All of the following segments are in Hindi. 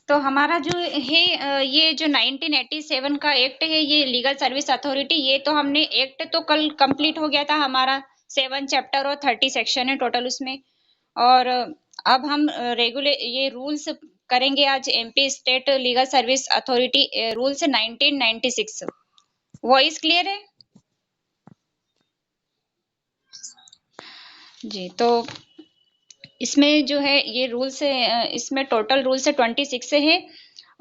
तो हमारा जो है ये जो 1987 का एक्ट है, ये लीगल सर्विस अथॉरिटी, ये तो हमने एक्ट तो कल कंप्लीट हो गया था हमारा। 7 चैप्टर और 30 सेक्शन है टोटल उसमें। और अब हम रेगुले ये रूल्स करेंगे आज, MP state legal service authority rules 1996। Voice clear है जी? तो इसमें जो है ये रूल्स है, इसमें टोटल रूल्स 26 है।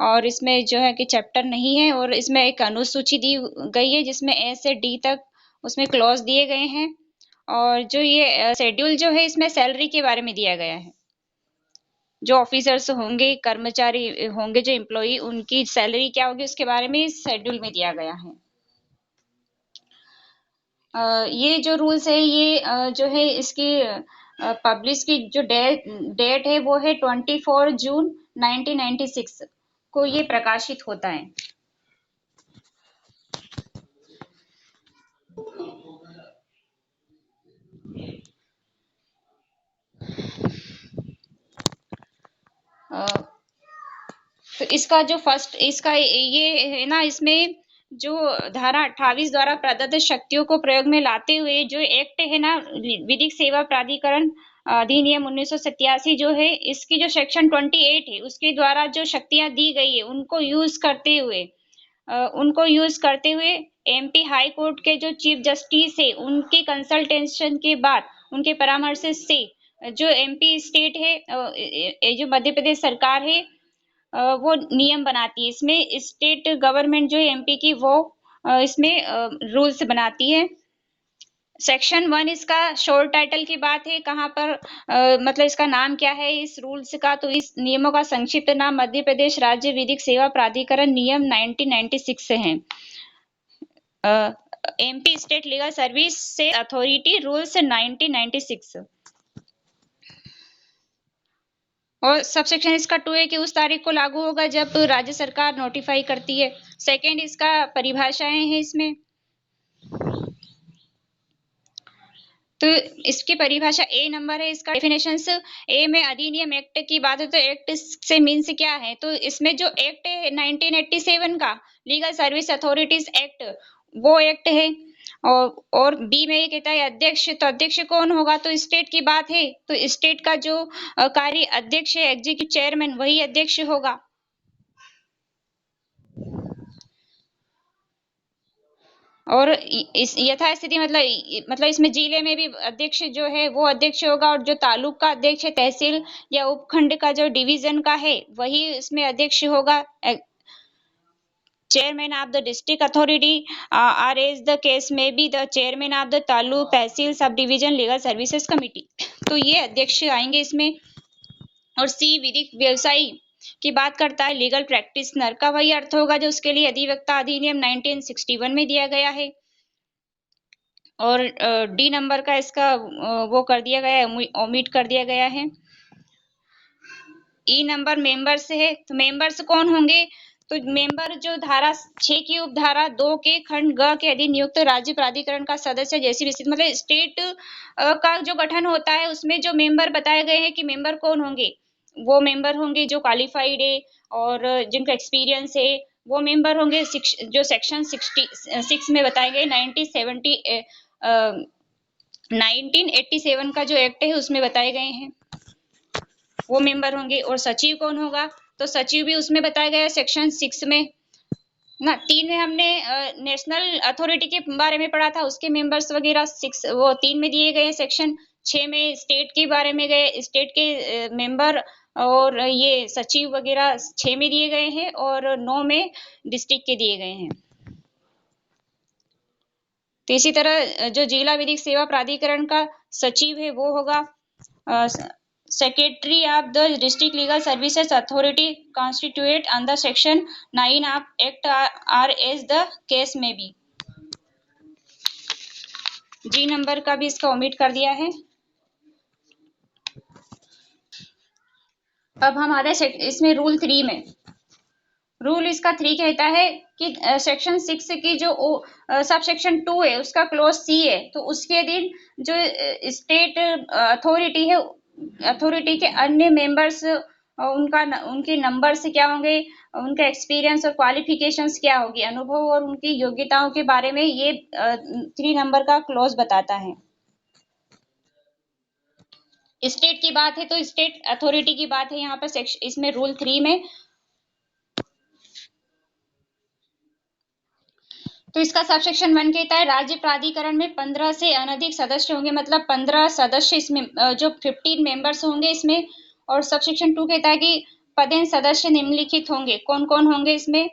और इसमें जो है कि चैप्टर नहीं है, और इसमें एक अनुसूची दी गई है जिसमें ए से डी तक उसमें क्लॉज दिए गए हैं। और जो ये शेड्यूल जो है, इसमें सैलरी के बारे में दिया गया है। जो ऑफिसर्स होंगे, कर्मचारी होंगे, जो एम्प्लॉई, उनकी सैलरी क्या होगी उसके बारे में इस शेड्यूल में दिया गया है। ये जो रूल्स है, ये जो है इसकी पब्लिश की जो डेट है वो है 24 जून 1996 को ये प्रकाशित होता है। अ, तो इसका जो फर्स्ट इसका ये है ना, इसमें जो धारा 28 द्वारा प्रदत्त शक्तियों को प्रयोग में लाते हुए जो एक्ट है ना, विधिक सेवा प्राधिकरण अधिनियम 1987 जो है, इसकी जो सेक्शन 28 है उसके द्वारा जो शक्तियां दी गई है उनको यूज करते हुए एमपी हाई कोर्ट के जो चीफ जस्टिस है उनके कंसल्टेशन के बाद, उनके परामर्श से जो एमपी स्टेट है, जो मध्य प्रदेश सरकार है, वो नियम बनाती है। इसमें स्टेट गवर्नमेंट जो है एमपी की, वो इसमें रूल्स बनाती है। सेक्शन 1 इसका शॉर्ट टाइटल की बात है, कहाँ पर मतलब इसका नाम क्या है इस रूल्स का, तो इस नियमों का संक्षिप्त नाम मध्य प्रदेश राज्य विधिक सेवा प्राधिकरण नियम 1996 है। एमपी स्टेट लीगल सर्विस से अथॉरिटी रूल्स 1996। और सबसेक्शन इसका 2 है कि उस तारीख को लागू होगा जब राज्य सरकार नोटिफाई करती है। सेकंड इसका परिभाषाएं हैं इसमें। तो इसकी परिभाषा ए नंबर है, इसका डेफिनेशंस। ए में अधिनियम एक्ट की बात है, तो एक्ट से मीन्स क्या है, तो इसमें जो एक्ट है 1987 का लीगल सर्विस अथॉरिटीज एक्ट, वो एक्ट है। और बी में ये कहता है अध्यक्ष, तो अध्यक्ष कौन होगा, तो स्टेट की बात है, तो स्टेट का जो कार्य अध्यक्ष है, एग्जीक्यूटिव चेयरमैन, वही अध्यक्ष होगा। और इस यथास्थिति मतलब इसमें जिले में भी अध्यक्ष जो है वो अध्यक्ष होगा, और जो तालुक का अध्यक्ष है, तहसील या उपखंड का जो डिवीजन का है, वही इसमें अध्यक्ष होगा। Chairman of the district authority or as the case में be the chairman of the taluk, tehsil, sub division legal services committee, तो ये अध्यक्ष आएंगे इसमें। और सी विधिक व्यवसायी की बात करता है, लीगल प्रैक्टिशनर का वही अर्थ होगा जो उसके लिए अधिवक्ता अधिनियम 1961 में दिया गया है। और डी नंबर का इसका वो कर दिया गया है, ओमिट कर दिया गया है। ई नंबर मेंबर्स है, तो मेंबर्स कौन होंगे, तो मेंबर जो धारा 6 की उपधारा 2 के खंड ग के अधीन नियुक्त राज्य प्राधिकरण का सदस्य जैसी भी स्थिति, मतलब स्टेट का जो गठन होता है उसमें जो मेंबर बताए गए हैं कि मेंबर कौन होंगे, वो मेंबर होंगे जो क्वालिफाइड है और जिनका एक्सपीरियंस है, वो मेंबर होंगे। जो सेक्शन 66 में बताए गए 1987 का जो एक्ट है उसमें बताए गए हैं, वो मेंबर होंगे। और सचिव कौन होगा, तो सचिव भी उसमें बताया गया है सेक्शन 6 में ना। 3 में हमने नेशनल अथॉरिटी के बारे में पढ़ा था, उसके मेंबर्स वगैरह 6 वो 3 में दिए गए। सेक्शन 6 में स्टेट के बारे में गए, स्टेट के मेंबर और ये सचिव वगैरह 6 में दिए गए हैं, और 9 में डिस्ट्रिक्ट के दिए गए हैं। तो इसी तरह जो जिला विधिक सेवा प्राधिकरण का सचिव है वो होगा Secretary of the District Legal Services Authority constituted under Section 9 of Act or as the case may be। G number का भी इसका ओमिट कर दिया है। अब हम आते हैं इसमें रूल 3 में। रूल इसका 3 कहता है कि सेक्शन 6 की जो सब सेक्शन 2 है उसका क्लोज सी है, तो उसके दिन जो स्टेट अथॉरिटी है, अथॉरिटी के अन्य मेंबर्स उनके नंबर्स क्या होंगे, उनका एक्सपीरियंस और क्वालिफिकेशंस क्या होगी, अनुभव और उनकी योग्यताओं के बारे में ये 3 नंबर का क्लोज बताता है। स्टेट की बात है तो स्टेट अथॉरिटी की बात है यहाँ पर सेक्शन इसमें रूल 3 में। तो इसका सब सेक्शन 1 कहता है राज्य प्राधिकरण में 15 से अनधिक सदस्य होंगे, मतलब 15 सदस्य इसमें जो 15 मेंबर्स होंगे इसमें। और सब सेक्शन 2 कहता है कि पदेन सदस्य निम्नलिखित होंगे। कौन कौन होंगे इसमें?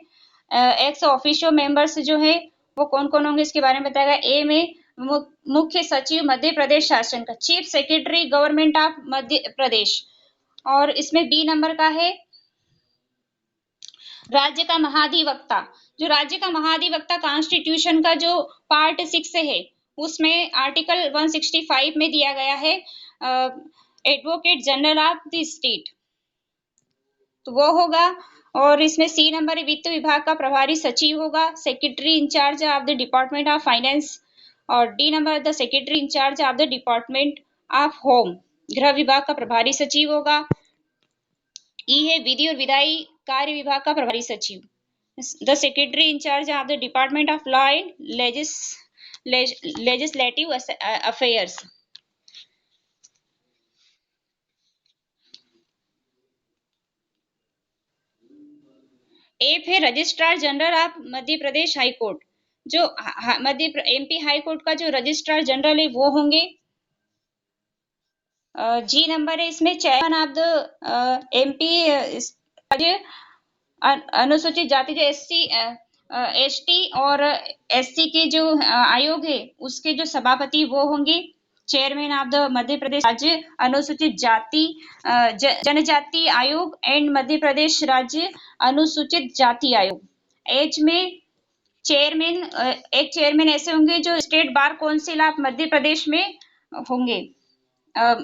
एक्स ऑफिशियो मेंबर्स जो है वो कौन कौन होंगे इसके बारे में बताएगा। ए में मुख्य सचिव मध्य प्रदेश शासन का, chief secretary government of Madhya प्रदेश। और इसमें बी नंबर का है राज्य का महाधिवक्ता। जो राज्य का महाधिवक्ता कॉन्स्टिट्यूशन का जो पार्ट 6 है उसमें आर्टिकल 165 में दिया गया है advocate general of the state, तो वो होगा। और इसमें सी नंबर वित्त विभाग का प्रभारी सचिव होगा, secretary in-charge of the department of finance. और D number the secretary in-charge of the department of home, गृह विभाग का प्रभारी सचिव होगा। ई है विधि और विधायी कार्य विभाग का प्रभारी सचिव, the secretary in-charge of the department of law and legislative affairs. एक है registrar general of Madhya Pradesh high court, जो मध्य एमपी हाई कोर्ट का जो रजिस्ट्रार जनरल है वो होंगे। जी नंबर है इसमें चेयरमैन ऑफ द एमपी अनुसूचित जाति जो एसटी और एससी के जो आयोग है उसके जो सभापति वो होंगे chairman of the Madhya Pradesh राज्य अनुसूचित जाति जनजाति आयोग एंड मध्य प्रदेश राज्य अनुसूचित जाति आयोग। एच में चेयरमैन, एक चेयरमैन ऐसे होंगे जो state bar council of Madhya प्रदेश में होंगे।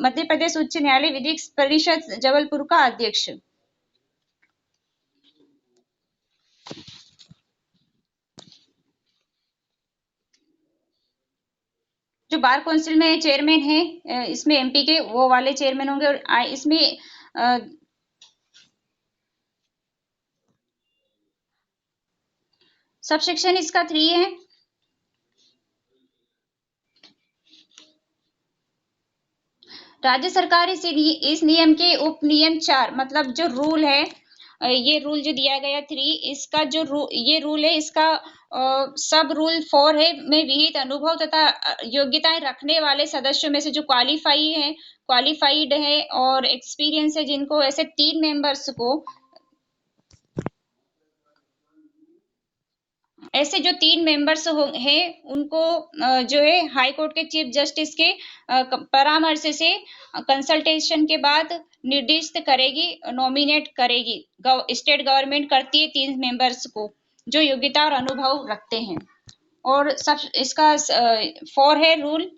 मध्य प्रदेश उच्च न्यायालय विधिक परिषद जबलपुर का अध्यक्ष। जो बार काउंसिल में चेयरमैन है इसमें एमपी के वो वाले चेयरमैन होंगे। और इसमें सब सेक्शन इसका 3 है। राज्य सरकार इस नियम के उप नियम 4 मतलब जो रूल है, ये रूल जो दिया गया 3 इसका जो ये रूल है इसका सब रूल 4 है में विहित अनुभव तथा योग्यताएं रखने वाले सदस्यों में से जो क्वालिफाइड है और एक्सपीरियंस है, जिनको ऐसे 3 मेंबर्स को, ऐसे जो 3 मेंबर्स हैं उनको जो है हाई कोर्ट के चीफ जस्टिस के परामर्श से कंसल्टेशन के बाद निर्दिष्ट करेगी, नॉमिनेट करेगी। स्टेट गवर्नमेंट करती है 3 मेंबर्स को जो योग्यता और अनुभव रखते हैं। और सब इसका 4 है रूल,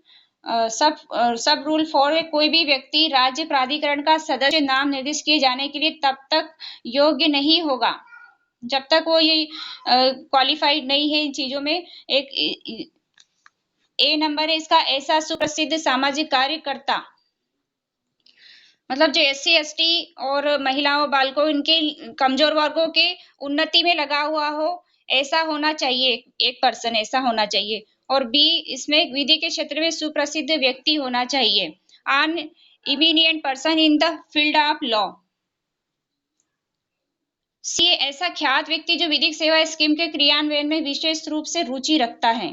सब रूल 4 है कोई भी व्यक्ति राज्य प्राधिकरण का सदस्य नाम निर्दिष्ट किए जाने के लिए तब तक योग्य नहीं होगा जब तक वो ये क्वालिफाइड नहीं है इन चीजों में। एक ए नंबर है इसका ऐसा सुप्रसिद्ध सामाजिक कार्यकर्ता, मतलब जो एससी एसटी और महिलाओं बालकों इनके कमजोर वर्गों के उन्नति में लगा हुआ हो, ऐसा होना चाहिए, एक पर्सन ऐसा होना चाहिए। और बी इसमें विधि के क्षेत्र में सुप्रसिद्ध व्यक्ति होना चाहिए, an eminent person in the field of law. सी ऐसा ख्यात व्यक्ति जो विधिक सेवा स्कीम के क्रियान्वयन में विशेष रूप से रुचि रखता है।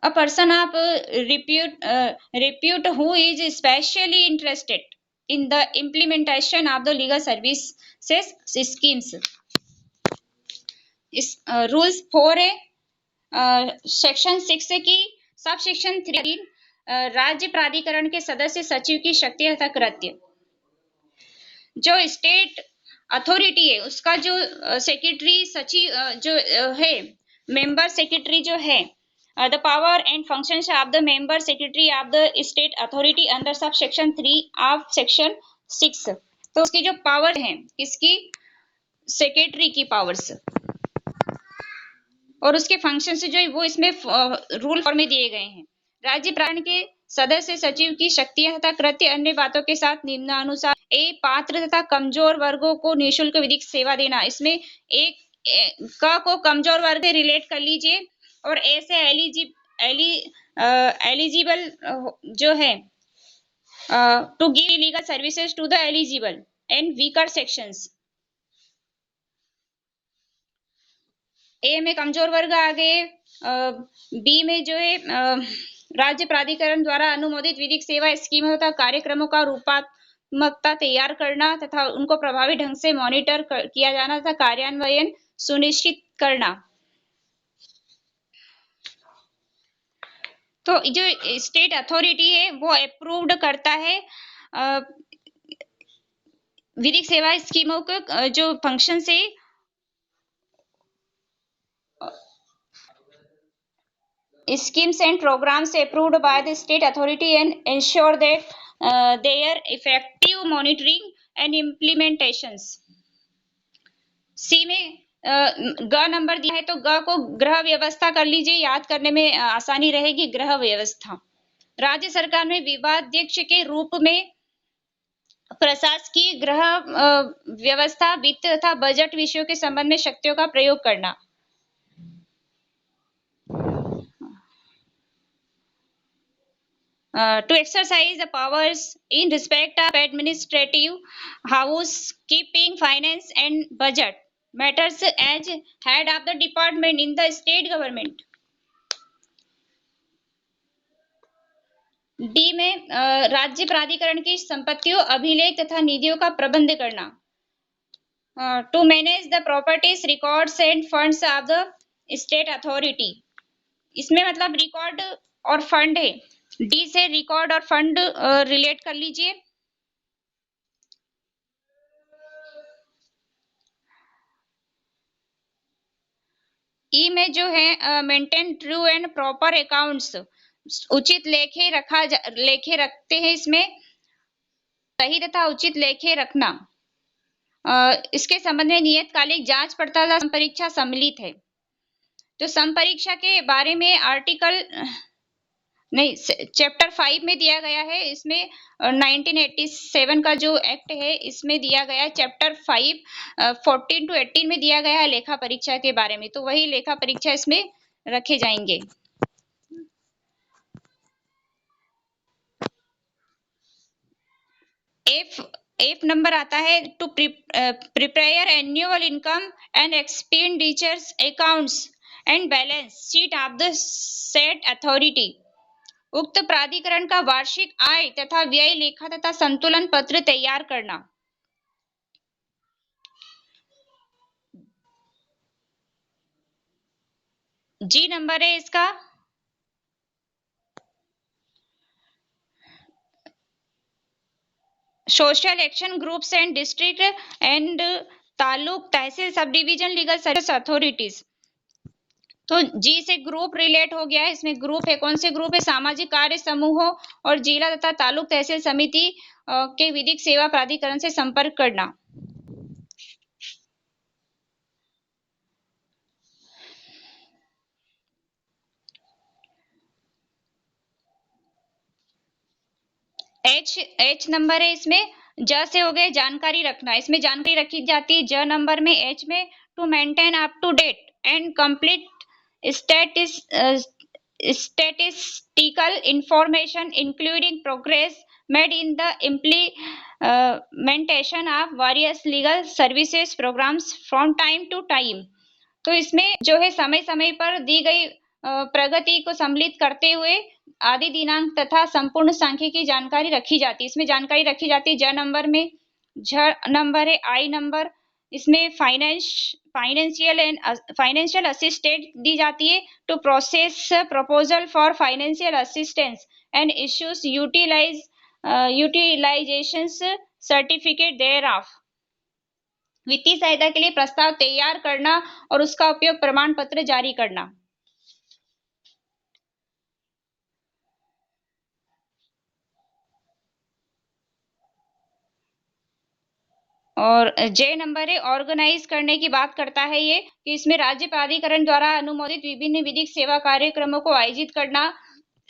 A person of repute who is especially interested in the implementation of the legal services schemes। इस रूल्स 4 है सेक्शन 6 की सब सेक्शन 3 राज्य प्राधिकरण के सदस्य सचिव की शक्ति तथा कृत्य। जो स्टेट अथॉरिटी है उसका जो सेक्रेटरी सचिव जो है मेंबर सेक्रेटरी जो है The power and functions of the member secretary of the state authority under subsection 3 of section 6। तो उसकी जो पावर है, किसकी? सेक्रेटरी की पावर्स, और उसके फंक्शन से जो है वो इसमें रूल फॉर्म में दिए गए हैं। राज्य प्राण के सदस्य सचिव की शक्तियां तथा कृत्य अन्य बातों के साथ निम्नानुसार: पात्र तथा कमजोर वर्गों को निःशुल्क विधिक सेवा देना। इसमें एक क को कमजोर वर्ग से रिलेट कर लीजिए, और ऐसे एलिजिबल जो है to give legal services to the eligible and weaker sections. ए में कमजोर वर्ग आ गए, बी में जो है राज्य प्राधिकरण द्वारा अनुमोदित विधिक सेवा स्कीमों तथा कार्यक्रमों का रूपात्मकता तैयार करना तथा उनको प्रभावी ढंग से मॉनिटर किया जाना तथा कार्यान्वयन सुनिश्चित करना। तो जो स्टेट अथॉरिटी है वो अप्रूव्ड करता है विधिक सेवा स्कीमों के जो फंक्शन से schemes and programs approved by the state authority and ensure that their effective monitoring and implementations। सी में ग नंबर दिया है तो ग को गृह व्यवस्था कर लीजिए, याद करने में आसानी रहेगी। गृह व्यवस्था राज्य सरकार में विभागाध्यक्ष के रूप में प्रशासकीय गृह व्यवस्था, वित्त तथा बजट विषयों के संबंध में शक्तियों का प्रयोग करना। To exercise the powers in respect of administrative, housekeeping, finance and budget matters as head of the department in the state government। D में राज्य प्राधिकरण की संपत्तियों, अभिलेख तथा निधियों का प्रबंध करना। To manage the properties, records and funds of the state authority. इसमें मतलब रिकॉर्ड और फंड है, डी से रिकॉर्ड और फंड रिलेट कर लीजिए। ई में जो है maintain true and proper accounts, उचित लेखे रखते हैं, इसमें सही तथा उचित लेखे रखना। इसके संबंध में नियतकालिक जांच पड़ताल संपरीक्षा सम्मिलित है। तो संपरीक्षा के बारे में आर्टिकल नहीं, चैप्टर 5 में दिया गया है। इसमें 1987 का जो एक्ट है इसमें दिया गया है, चैप्टर 5 14 to 18 में दिया गया है लेखा परीक्षा के बारे में। तो वही लेखा परीक्षा इसमें रखे जाएंगे। एफ नंबर आता है to prepare annual income and expenditures accounts and balance sheet of the set authority. उक्त प्राधिकरण का वार्षिक आय तथा व्यय लेखा तथा संतुलन पत्र तैयार करना। जी नंबर है इसका social action groups and district and taluk tehsil sub division legal service authorities. तो जी से ग्रुप रिलेट हो गया है। इसमें ग्रुप है, कौन से ग्रुप है? सामाजिक कार्य समूहों और जिला तथा तालुक तहसील समिति के विधिक सेवा प्राधिकरण से संपर्क करना। एच नंबर है, इसमें ज से हो गए जानकारी रखना। इसमें जानकारी रखी जाती है ज नंबर में। एच में to maintain up to date and complete statistical information including progress made in the implementation of various legal services programs from time to time। तो इसमें जो है समय समय पर दी गई प्रगति को सम्मिलित करते हुए आदि दिनांक तथा संपूर्ण सांख्यिकी जानकारी रखी जाती है। इसमें जानकारी रखी जाती है ज नंबर में। झ नंबर है आई नंबर, इसमें फाइनेंशियल असिस्टेंस दी जाती है to process proposal for financial assistance and issues utilization certificate thereof. वित्तीय सहायता के लिए प्रस्ताव तैयार करना और उसका उपयोग प्रमाण पत्र जारी करना। और जे नंबर है ऑर्गेनाइज करने की बात करता है ये कि इसमें राज्य प्राधिकरण द्वारा अनुमोदित विभिन्न विधिक सेवा कार्यक्रमों को आयोजित करना,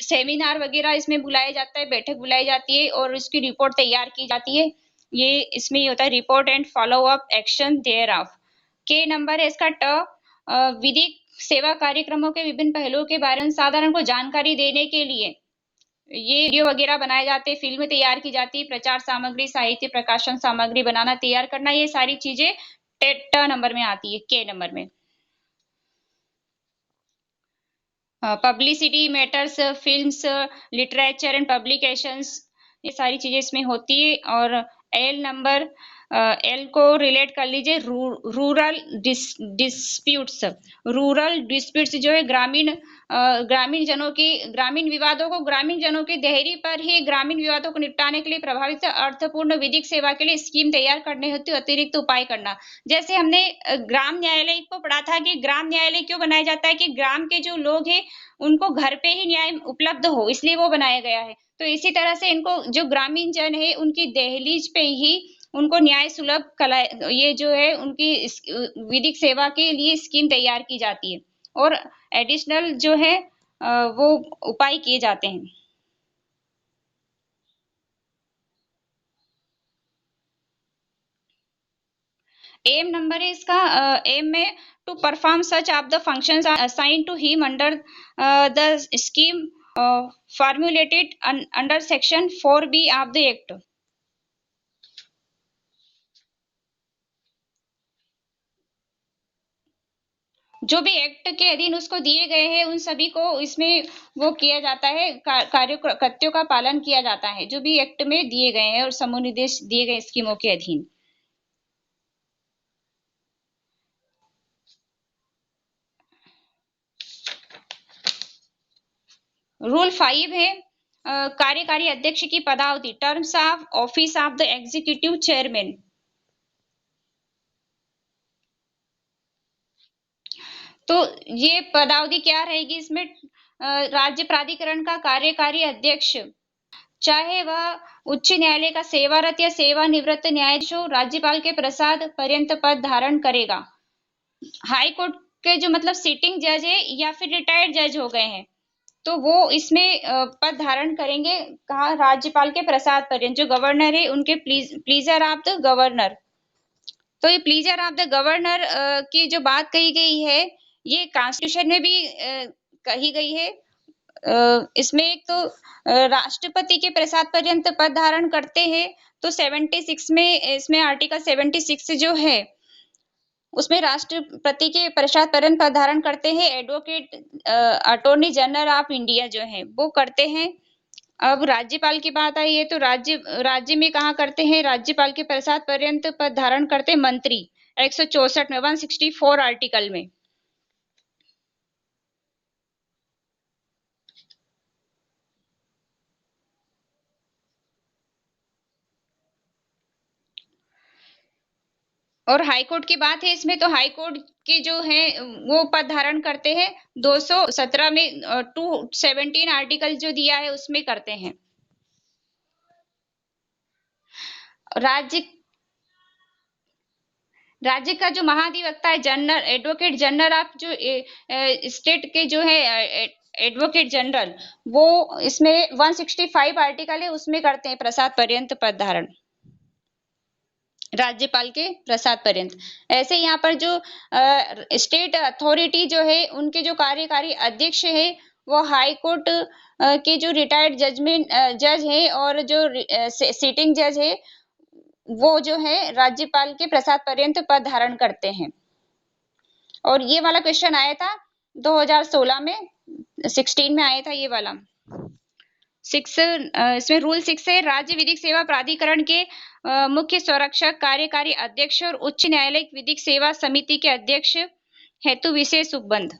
सेमिनार वगैरह इसमें बुलाया जाता है, बैठक बुलाई जाती है और इसकी रिपोर्ट तैयार की जाती है। ये इसमें ये होता है report and follow up action thereof. K number है इसका विधिक सेवा कार्यक्रमों के विभिन्न पहलुओं के बारे में साधारण को जानकारी देने के लिए ये वीडियो वगैरह बनाए जाते हैं, फिल्में तैयार की जाती है, प्रचार सामग्री, साहित्य प्रकाशन सामग्री बनाना, तैयार करना, ये सारी चीजें टेट नंबर में आती है, के नंबर में। Publicity matters, films, literature and publications, ये सारी चीजें इसमें होती है। और एल नंबर, एल को रिलेट कर लीजिए, रूरल डिस्प्यूट्स। रूरल डिस्प्यूट्स जो है ग्रामीण जनों की ग्रामीण विवादों को ग्रामीण जनों की देहरी पर ही ग्रामीण विवादों को निपटाने के लिए प्रभावित अर्थपूर्ण विधिक सेवा के लिए स्कीम तैयार करने हेतु अतिरिक्त उपाय करना। जैसे हमने ग्राम न्यायालय को पढ़ा था कि ग्राम न्यायालय क्यों बनाया जाता है कि ग्राम के जो लोग हैं उनको घर पे ही न्याय उपलब्ध हो, इसलिए वो बनाया गया है। तो इसी तरह से इनको जो ग्रामीण जन है उनकी दहलीज पे ही उनको न्याय सुलभ कला ये जो है उनकी विधिक सेवा के लिए स्कीम तैयार की जाती है और एडिशनल जो है वो उपाय किए जाते हैं। एम नंबर है इसका, एम में to perform such of the functions assigned to him under the scheme formulated under section 4B of the act. जो भी एक्ट के अधीन उसको दिए गए हैं उन सभी को इसमें वो किया जाता है, कार्य कृत्यों का पालन किया जाता है जो भी एक्ट में दिए गए हैं और समूह निर्देश दिए गए स्कीमों के अधीन। रूल 5 है कार्यकारी अध्यक्ष की पदावधि, terms of office of the executive chairman. तो ये पदावधि क्या रहेगी इसमें, राज्य प्राधिकरण का कार्यकारी अध्यक्ष चाहे वह उच्च न्यायालय का सेवारत या सेवानिवृत्त न्यायाधीश हो, राज्यपाल के प्रसाद पर्यंत पद धारण करेगा। हाई कोर्ट के जो मतलब सिटिंग जज है या फिर रिटायर्ड जज हो गए हैं तो वो इसमें पद धारण करेंगे, कहा राज्यपाल के प्रसाद पर्यंत। जो गवर्नर है उनके प्लीजर ऑफ द गवर्नर। तो ये प्लीजर ऑफ द गवर्नर की जो बात कही गई है ये कॉन्स्टिट्यूशन में भी कही गई है। इसमें एक तो राष्ट्रपति के प्रसाद पर्यंत पद धारण करते हैं, तो 76 में इसमें आर्टिकल 76 जो है उसमें राष्ट्रपति के प्रसाद पर्यंत पद धारण करते हैं advocate attorney general of India जो है वो करते हैं। अब राज्यपाल की बात आई है तो राज्य में कहाँ करते हैं, राज्यपाल के प्रसाद पर्यंत पद धारण करते मंत्री 164 में 164 आर्टिकल में। और हाई कोर्ट की बात है इसमें तो हाई कोर्ट के जो है वो पद धारण करते हैं 217 में 217 आर्टिकल जो दिया है उसमें करते हैं। राज्य राज्य का जो महाधिवक्ता है जनरल एडवोकेट जनरल ऑफ जो स्टेट के जो है एडवोकेट जनरल वो इसमें 165 आर्टिकल है उसमें करते हैं प्रसाद पर्यंत पद धारण, राज्यपाल के प्रसाद पर्यंत। ऐसे यहाँ पर जो स्टेट अथॉरिटी जो है उनके जो कार्यकारी अध्यक्ष है वो हाई कोर्ट के जो रिटायर्ड जजमेंट जज है और जो सिटिंग जज है वो जो है राज्यपाल के प्रसाद पर्यंत पद धारण करते हैं। और ये वाला क्वेश्चन आया था 2016 में, 16 में आया था ये वाला। 6 इसमें रूल 6 है राज्य विधिक सेवा प्राधिकरण के मुख्य संरक्षक, कार्यकारी अध्यक्ष और उच्च न्यायालय विधिक सेवा समिति के अध्यक्ष हेतु विशेष उपबंध।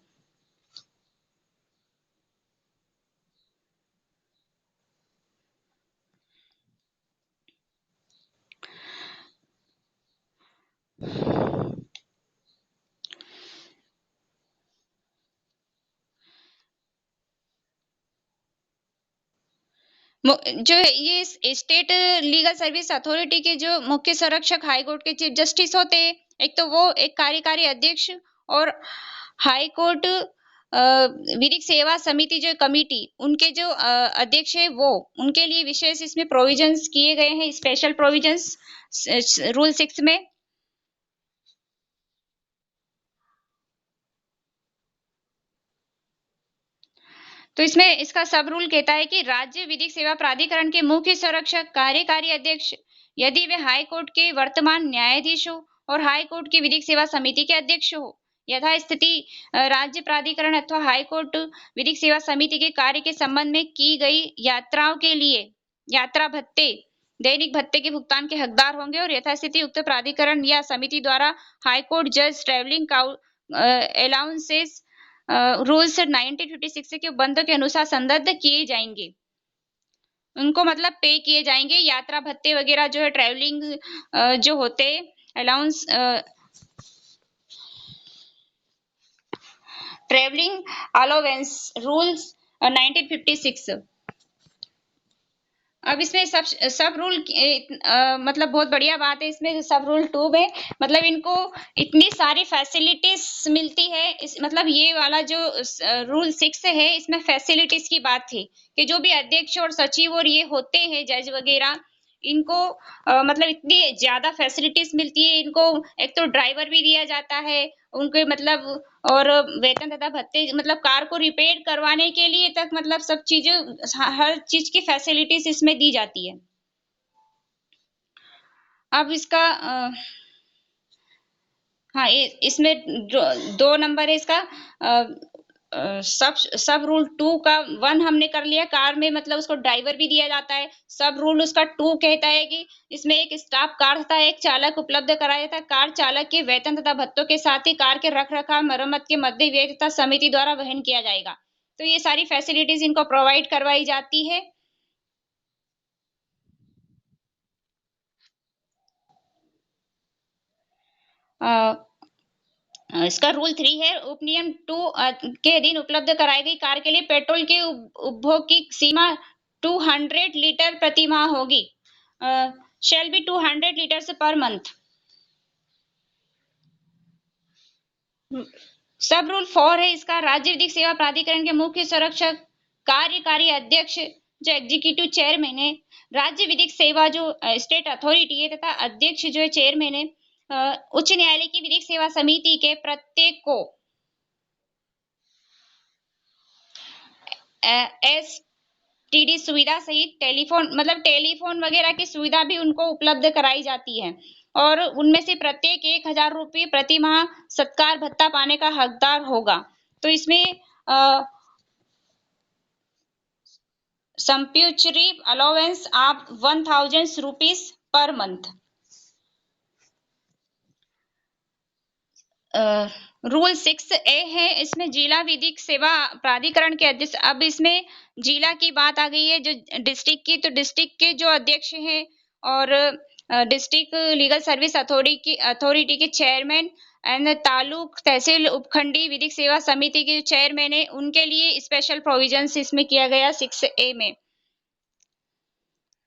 जो ये स्टेट लीगल सर्विस अथॉरिटी के जो मुख्य संरक्षक हाई कोर्ट के चीफ जस्टिस होते हैं, एक तो वो एक कार्यकारी अध्यक्ष, और हाई कोर्ट विधिक सेवा समिति जो कमिटी उनके जो अध्यक्ष है वो, उनके लिए विशेष इसमें प्रोविजंस किए गए हैं, स्पेशल प्रोविजंस रूल 6 में। तो इसमें इसका सब रूल कहता है कि राज्य विधिक सेवा प्राधिकरण के मुख्य संरक्षक कार्यकारी अध्यक्ष, यदि वे हाई कोर्ट के वर्तमान न्यायाधीश हो और हाई कोर्ट की विधिक सेवा समिति के अध्यक्ष हो, यथा स्थिति राज्य प्राधिकरण अथवा हाई कोर्ट विधिक सेवा समिति के कार्य के संबंध में की गई यात्राओं के लिए यात्रा भत्ते, दैनिक भत्ते के भुगतान के हकदार होंगे, और यथास्थिति उक्त प्राधिकरण या समिति द्वारा हाई कोर्ट जज ट्रेवलिंग अलाउंसेस रूल्स 1956 के बंद के अनुसार संदर्भ किए जाएंगे। उनको मतलब पे किए जाएंगे, यात्रा भत्ते वगैरह जो है, ट्रैवलिंग जो होते अलाउंस, ट्रैवलिंग अलाउंस रूल्स 1956। अब इसमें सब रूल मतलब बहुत बढ़िया बात है इसमें सब रूल 2 में, मतलब इनको इतनी सारी फैसिलिटीज मिलती है। मतलब ये वाला जो रूल 6 है इसमें फैसिलिटीज की बात थी कि जो भी अध्यक्ष और सचिव और ये होते हैं जज वगैरह, इनको मतलब इतनी ज्यादा फैसिलिटीज मिलती है इनको। एक तो ड्राइवर भी दिया जाता है उनके मतलब, और वेतन तथा भत्ते, मतलब कार को रिपेयर करवाने के लिए तक, मतलब सब चीजें, हर चीज की फैसिलिटीज इसमें दी जाती है। अब इसका हाँ, इसमें 2 नंबर है इसका सब रूल 2 का 1 हमने कर लिया, कार में मतलब उसको ड्राइवर भी दिया जाता है। सब रूल उसका 2 कहता है कि इसमें एक स्टाफ कार तथा एक चालक उपलब्ध कराया जाता है। कार चालक के वेतन तथा भत्तों के साथ ही कार के रख रखाव मरम्मत के मध्य व्यय तथा समिति द्वारा वहन किया जाएगा। तो ये सारी फैसिलिटीज इनको प्रोवाइड करवाई जाती है। इसका रूल 3 है, उपनियम 2 के अधीन उपलब्ध कराई गई कार के लिए पेट्रोल के उपभोग की सीमा 200 लीटर प्रति माह होगी, shall be 200 litres per month. सब रूल 4 है इसका, राज्य विधिक सेवा प्राधिकरण के मुख्य संरक्षक कार्यकारी अध्यक्ष जो एग्जीक्यूटिव चेयरमैन है, राज्य विधिक सेवा जो स्टेट अथॉरिटी है तथा अध्यक्ष जो है चेयरमैन है, उच्च न्यायालय की विधिक सेवा समिति के प्रत्येक को एसटीडी सुविधा सहित टेलीफोन, मतलब टेलीफोन वगैरह की सुविधा भी उनको उपलब्ध कराई जाती है, और उनमें से प्रत्येक 1000 रुपये प्रति माह सत्कार भत्ता पाने का हकदार होगा। तो इसमें संप्यूचरी अलाउंस आप 1000 rupees per month. Rule 6A है, इसमें जिला विधिक सेवा प्राधिकरण के अध्यक्ष। अब इसमें जिला की बात आ गई है, जो डिस्ट्रिक्ट की, तो डिस्ट्रिक्ट के जो अध्यक्ष हैं और डिस्ट्रिक्ट लीगल सर्विस अथॉरिटी के चेयरमैन एंड तालुक तहसील उपखंडी विधिक सेवा समिति के चेयरमैन है, उनके लिए स्पेशल प्रोविजंस इसमें किया गया 6A में।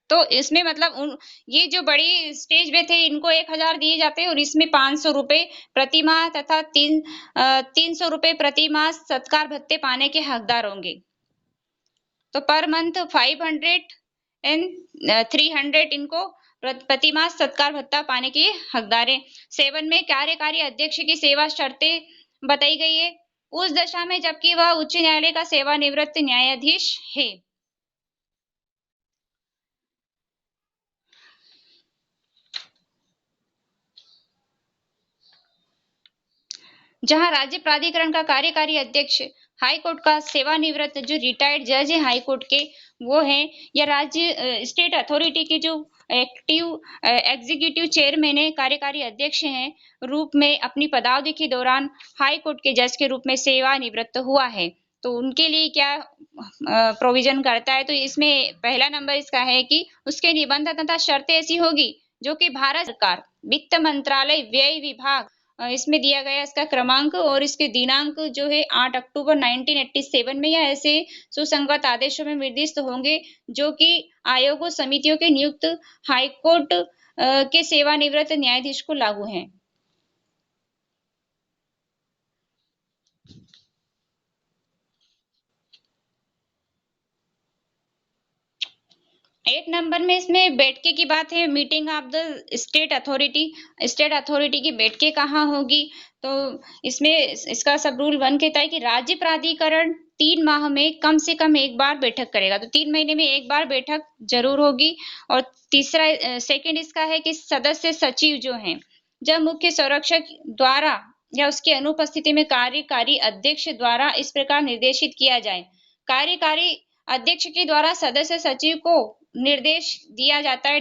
तो इसमें मतलब ये जो बड़ी स्टेज पे थे इनको 1000 दिए जाते हैं, और इसमें 500 रुपए प्रति माह तथा 300 रुपए प्रति माह सत्कार भत्ते पाने के हकदार होंगे। तो पर मंथ 500 एंड 300 इनको प्रति माह सत्कार भत्ता पाने के हकदार है। 7 में कार्यकारी अध्यक्ष की सेवा शर्तें बताई गई है, उस दशा में जबकि वह उच्च न्यायालय का सेवानिवृत्त न्यायाधीश है। जहां राज्य प्राधिकरण का कार्यकारी अध्यक्ष हाई कोर्ट का सेवानिवृत्त जो रिटायर्ड जज है हाई कोर्ट के वो हैं, या राज्य स्टेट अथॉरिटी के जो एक्टिव एग्जीक्यूटिव चेयरमैन है, कार्यकारी अध्यक्ष हैं, रूप में अपनी पदावधि के दौरान हाई कोर्ट के जज के रूप में सेवानिवृत्त हुआ है, तो उनके लिए क्या प्रोविजन करता है। तो इसमें पहला नंबर इसका है कि उसके निबंध तथा शर्तें ऐसी होगी जो कि भारत सरकार, वित्त मंत्रालय, व्यय विभाग इसमें दिया गया इसका क्रमांक और इसके दिनांक जो है 8 अक्टूबर 1987 में या ऐसे सुसंगत आदेशों में निर्दिष्ट होंगे जो कि आयोगों समितियों के नियुक्त हाईकोर्ट के सेवानिवृत्त न्यायाधीश को लागू हैं। एक नंबर में इसमें बैठके की बात है, meeting of the state authority. State authority की बैठकें कहाँ होगी? तो इसमें इसका सब रूल 1 कहता है कि राज्य प्राधिकरण 3 माह में कम से कम एक बार बैठक करेगा, तो 3 महीने में एक बार बैठक जरूर होगी। और तीसरा सेकंड इसका है कि सदस्य सचिव जो हैं, जब मुख्य संरक्षक द्वारा या उसकी अनुपस्थिति में कार्यकारी अध्यक्ष द्वारा इस प्रकार निर्देशित किया जाए। कार्यकारी अध्यक्ष के द्वारा सदस्य सचिव को निर्देश दिया जाता है,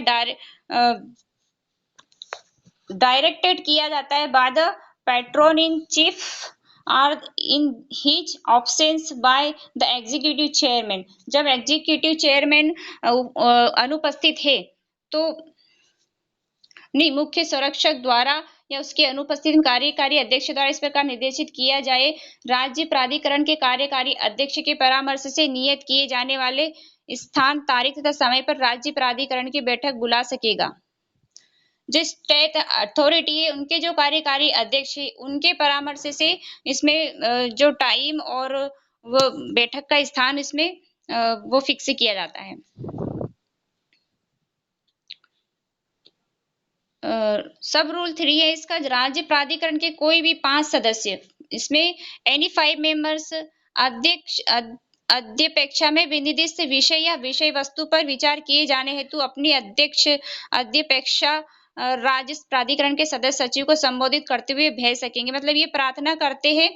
डायरेक्टेड किया जाता है by the patron in chief or in his absence by the executive chairman. जब एग्जीक्यूटिव चेयरमैन अनुपस्थित है तो नहीं, मुख्य संरक्षक द्वारा या उसके अनुपस्थित कार्यकारी अध्यक्ष द्वारा इस प्रकार निर्देशित किया जाए। राज्य प्राधिकरण के कार्यकारी अध्यक्ष के परामर्श से नियत किए जाने वाले स्थान, तारीख तथा समय पर राज्य प्राधिकरण की बैठक बुला सकेगा। जो स्टेट अथॉरिटी है उनके जो कार्यकारी अध्यक्ष है उनके परामर्श से इसमें जो टाइम और वो बैठक का स्थान इसमें वो फिक्स किया जाता है। सब रूल 3 है इसका, राज्य प्राधिकरण के कोई भी 5 सदस्य, इसमें एनी 5 मेंबर्स अध्यपेक्षा में विनिर्दिष्ट विषय या विषय वस्तु पर विचार किए जाने हेतु अपनी अध्यपेक्षा राज्य प्राधिकरण के सदस्य सचिव को संबोधित करते हुए भेज सकेंगे। मतलब ये प्रार्थना करते हैं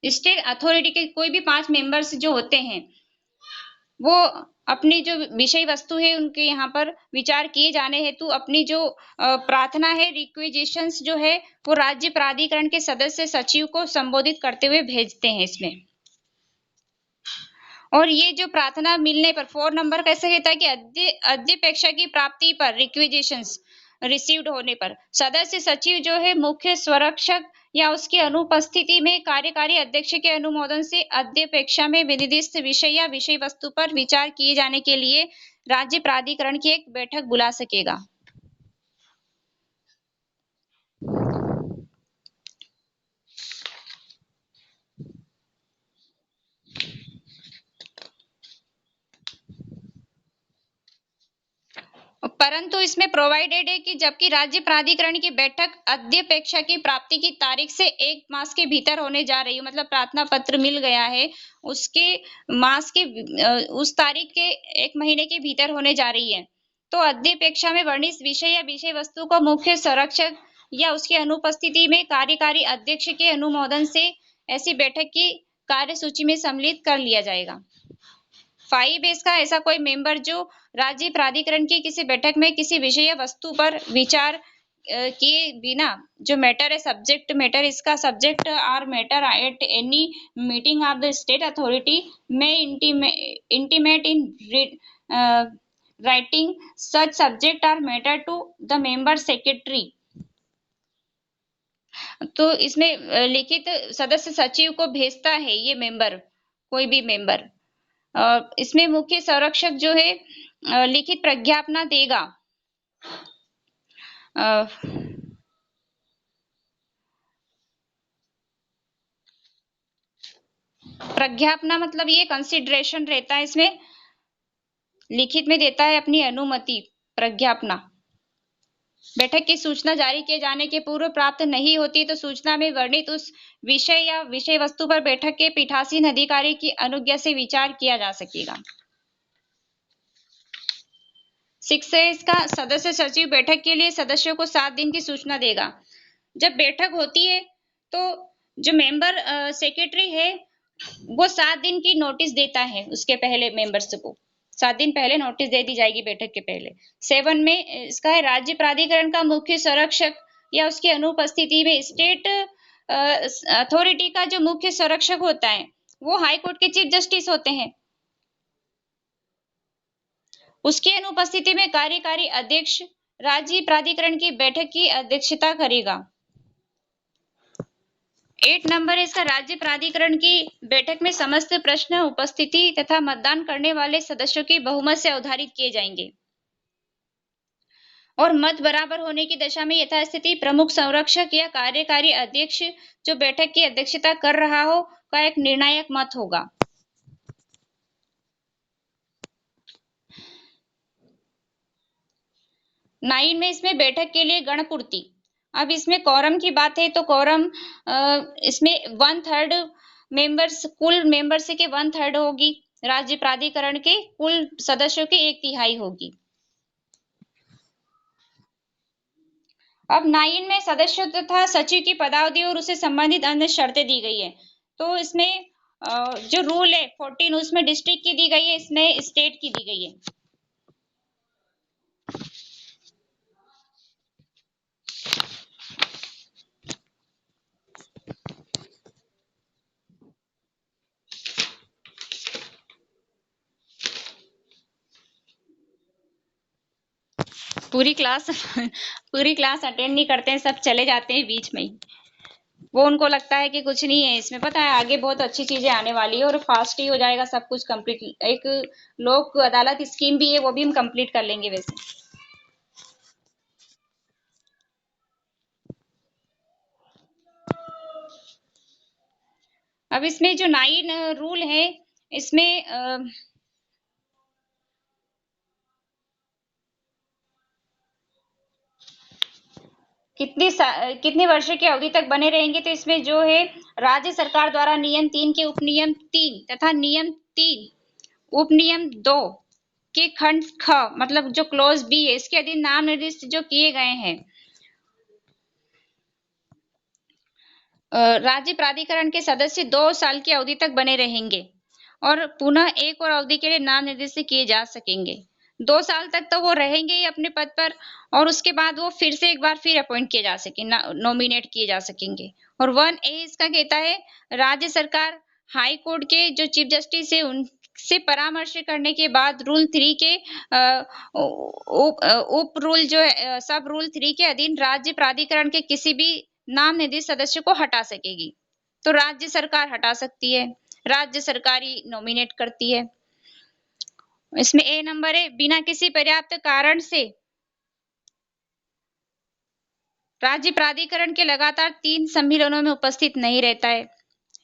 स्टेट अथॉरिटी के कोई भी 5 मेंबर्स जो होते हैं वो अपनी जो विषय वस्तु है उनके यहाँ पर विचार किए जाने हेतु अपनी जो प्रार्थना है, रिक्वेजिशंस जो है वो राज्य प्राधिकरण के सदस्य सचिव को संबोधित करते हुए भेजते हैं इसमें। और ये जो प्रार्थना मिलने पर 4 नंबर कैसे कहता है कि अध्यपेक्षा की प्राप्ति पर रिक्वेजिशंस रिसीव्ड होने पर सदस्य सचिव जो है मुख्य संरक्षक या उसकी अनुपस्थिति में कार्यकारी अध्यक्ष के अनुमोदन से अध्यपेक्षा में विनिर्दिष्ट विषय या विषय वस्तु पर विचार किए जाने के लिए राज्य प्राधिकरण की एक बैठक बुला सकेगा। परंतु इसमें प्रोवाइडेड है कि जबकि राज्य प्राधिकरण की बैठक अध्यपेक्षा की प्राप्ति की तारीख से 1 मास के भीतर होने जा रही है, मतलब प्रार्थना पत्र मिल गया है उसके मास के उस तारीख के 1 महीने के भीतर होने जा रही है, तो अध्यपेक्षा में वर्णित विषय या विषय वस्तु को मुख्य संरक्षक या उसकी अनुपस्थिति में कार्यकारी अध्यक्ष के अनुमोदन से ऐसी बैठक की कार्यसूची में सम्मिलित कर लिया जाएगा। 5 इसका ऐसा कोई मेंबर जो राज्य प्राधिकरण की किसी बैठक में किसी विषय या वस्तु पर विचार किए बिना, जो मैटर है सब्जेक्ट मैटर, इसका सब्जेक्ट और matter at any meeting of the state authority में intimate in writing such subject और matter to the member secretary. तो इसमें लिखित सदस्य सचिव को भेजता है ये मेंबर, कोई भी मेंबर। इसमें मुख्य संरक्षक जो है लिखित प्रज्ञापना देगा। प्रज्ञापना मतलब ये कंसिडरेशन रहता है, इसमें लिखित में देता है अपनी अनुमति। प्रज्ञापना बैठक की सूचना जारी किए जाने के पूर्व प्राप्त नहीं होती तो सूचना में वर्णित उस विषय या विषय वस्तु पर बैठक के पीठासीन अधिकारी की अनुज्ञा से विचार किया जा सकेगा। 6 है इसका, सदस्य सचिव बैठक के लिए सदस्यों को 7 दिन की सूचना देगा। जब बैठक होती है तो जो मेंबर सेक्रेटरी है वो 7 दिन की नोटिस देता है उसके पहले मेंबर्स को, 7 दिन पहले नोटिस दे दी जाएगी बैठक के पहले। 7 में इसका है राज्य प्राधिकरण का मुख्य संरक्षक या उसकी अनुपस्थिति में स्टेट अथॉरिटी का जो मुख्य संरक्षक होता है वो हाई कोर्ट के चीफ जस्टिस होते हैं, उसकी अनुपस्थिति में कार्यकारी अध्यक्ष राज्य प्राधिकरण की बैठक की अध्यक्षता करेगा? 8 नंबर इसका, राज्य प्राधिकरण की बैठक में समस्त प्रश्न उपस्थिति तथा मतदान करने वाले सदस्यों की बहुमत से अवधारित किए जाएंगे और मत बराबर होने की दशा में यथास्थिति प्रमुख संरक्षक या कार्यकारी अध्यक्ष जो बैठक की अध्यक्षता कर रहा हो का एक निर्णायक मत होगा। नाइन में इसमें बैठक के लिए गणपूर्ति। अब इसमें कोरम की बात है तो कोरम इसमें 1/3 मेंबर्स, कुल मेंबर्स के 1/3 होगी, राज्य प्राधिकरण के कुल सदस्यों की 1/3 होगी। अब 9 में सदस्यों तथा सचिव की पदावधि और उससे संबंधित अन्य शर्तें दी गई है। तो इसमें जो रूल है 14 उसमें डिस्ट्रिक्ट की दी गई है, इसमें स्टेट की दी गई है। पूरी क्लास पूरी क्लास अटेंड नहीं करते हैं, सब चले जाते हैं बीच में ही। वो उनको लगता है कि कुछ नहीं है इसमें, पता है आगे बहुत अच्छी चीजें आने वाली है और फास्ट ही हो जाएगा सब कुछ कंप्लीट। एक लोक अदालत स्कीम भी है, वो भी हम कंप्लीट कर लेंगे वैसे। अब इसमें जो 9 रूल है इसमें कितने वर्ष की अवधि तक बने रहेंगे, तो इसमें जो है राज्य सरकार द्वारा नियम 3 के उपनियम 3 तथा नियम 3 उपनियम 2 के खंड ख मतलब जो क्लोज बी है इसके अधीन नाम निर्दिष्ट जो किए गए हैं राज्य प्राधिकरण के सदस्य 2 साल की अवधि तक बने रहेंगे और पुनः एक और अवधि के लिए नाम निर्दिष्ट किए जा सकेंगे। 2 साल तक तो वो रहेंगे ही अपने पद पर और उसके बाद वो फिर से एक बार फिर अपॉइंट किए जा सके, नॉमिनेट किए जा सकेंगे। और 1A इसका कहता है राज्य सरकार हाई कोर्ट के जो चीफ जस्टिस है उनसे परामर्श करने के बाद रूल 3 के उप रूल जो है सब रूल 3 के अधीन राज्य प्राधिकरण के किसी भी नाम निर्दिष्ट सदस्य को हटा सकेगी। तो राज्य सरकार हटा सकती है, राज्य सरकार ही नॉमिनेट करती है। इसमें ए नंबर है, बिना किसी पर्याप्त कारण से राज्य प्राधिकरण के लगातार 3 सम्मेलनों में उपस्थित नहीं रहता है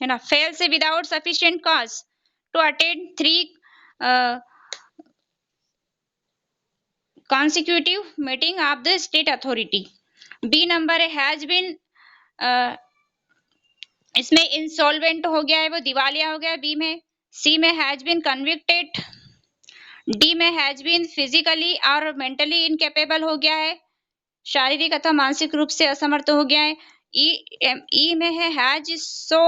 ना। फेल से without sufficient cause to attend 3 consecutive meeting of the state authority। B number है हैज बीन इसमें इंसॉल्वेंट हो गया है, वो दिवालिया हो गया बी में। सी में हैज बीन कन्विक्टेड। डी में हैज बीन फिजिकली और मेंटली इनकेपेबल हो गया है, शारीरिक अथवा मानसिक रूप से असमर्थ हो गया है। ई में है has so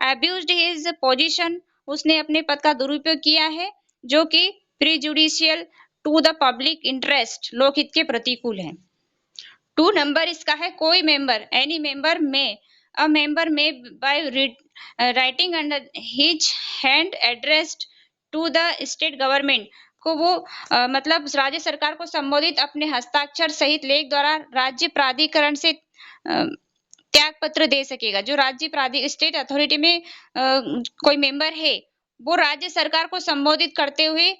abused his position, उसने अपने पद का दुरुपयोग किया है जो कि प्रीजुडिशियल टू द पब्लिक इंटरेस्ट, लोकहित के प्रतिकूल है। 2 नंबर इसका है कोई member any member may a member may by writing under his hand addressed to the state government को वो मतलब राज्य सरकार को संबोधित अपने हस्ताक्षर सहित लेख द्वारा राज्य प्राधिकरण से त्याग पत्र दे सकेगा। जो राज्य स्टेट अथॉरिटी में कोई मेंबर है वो राज्य सरकार को संबोधित करते हुए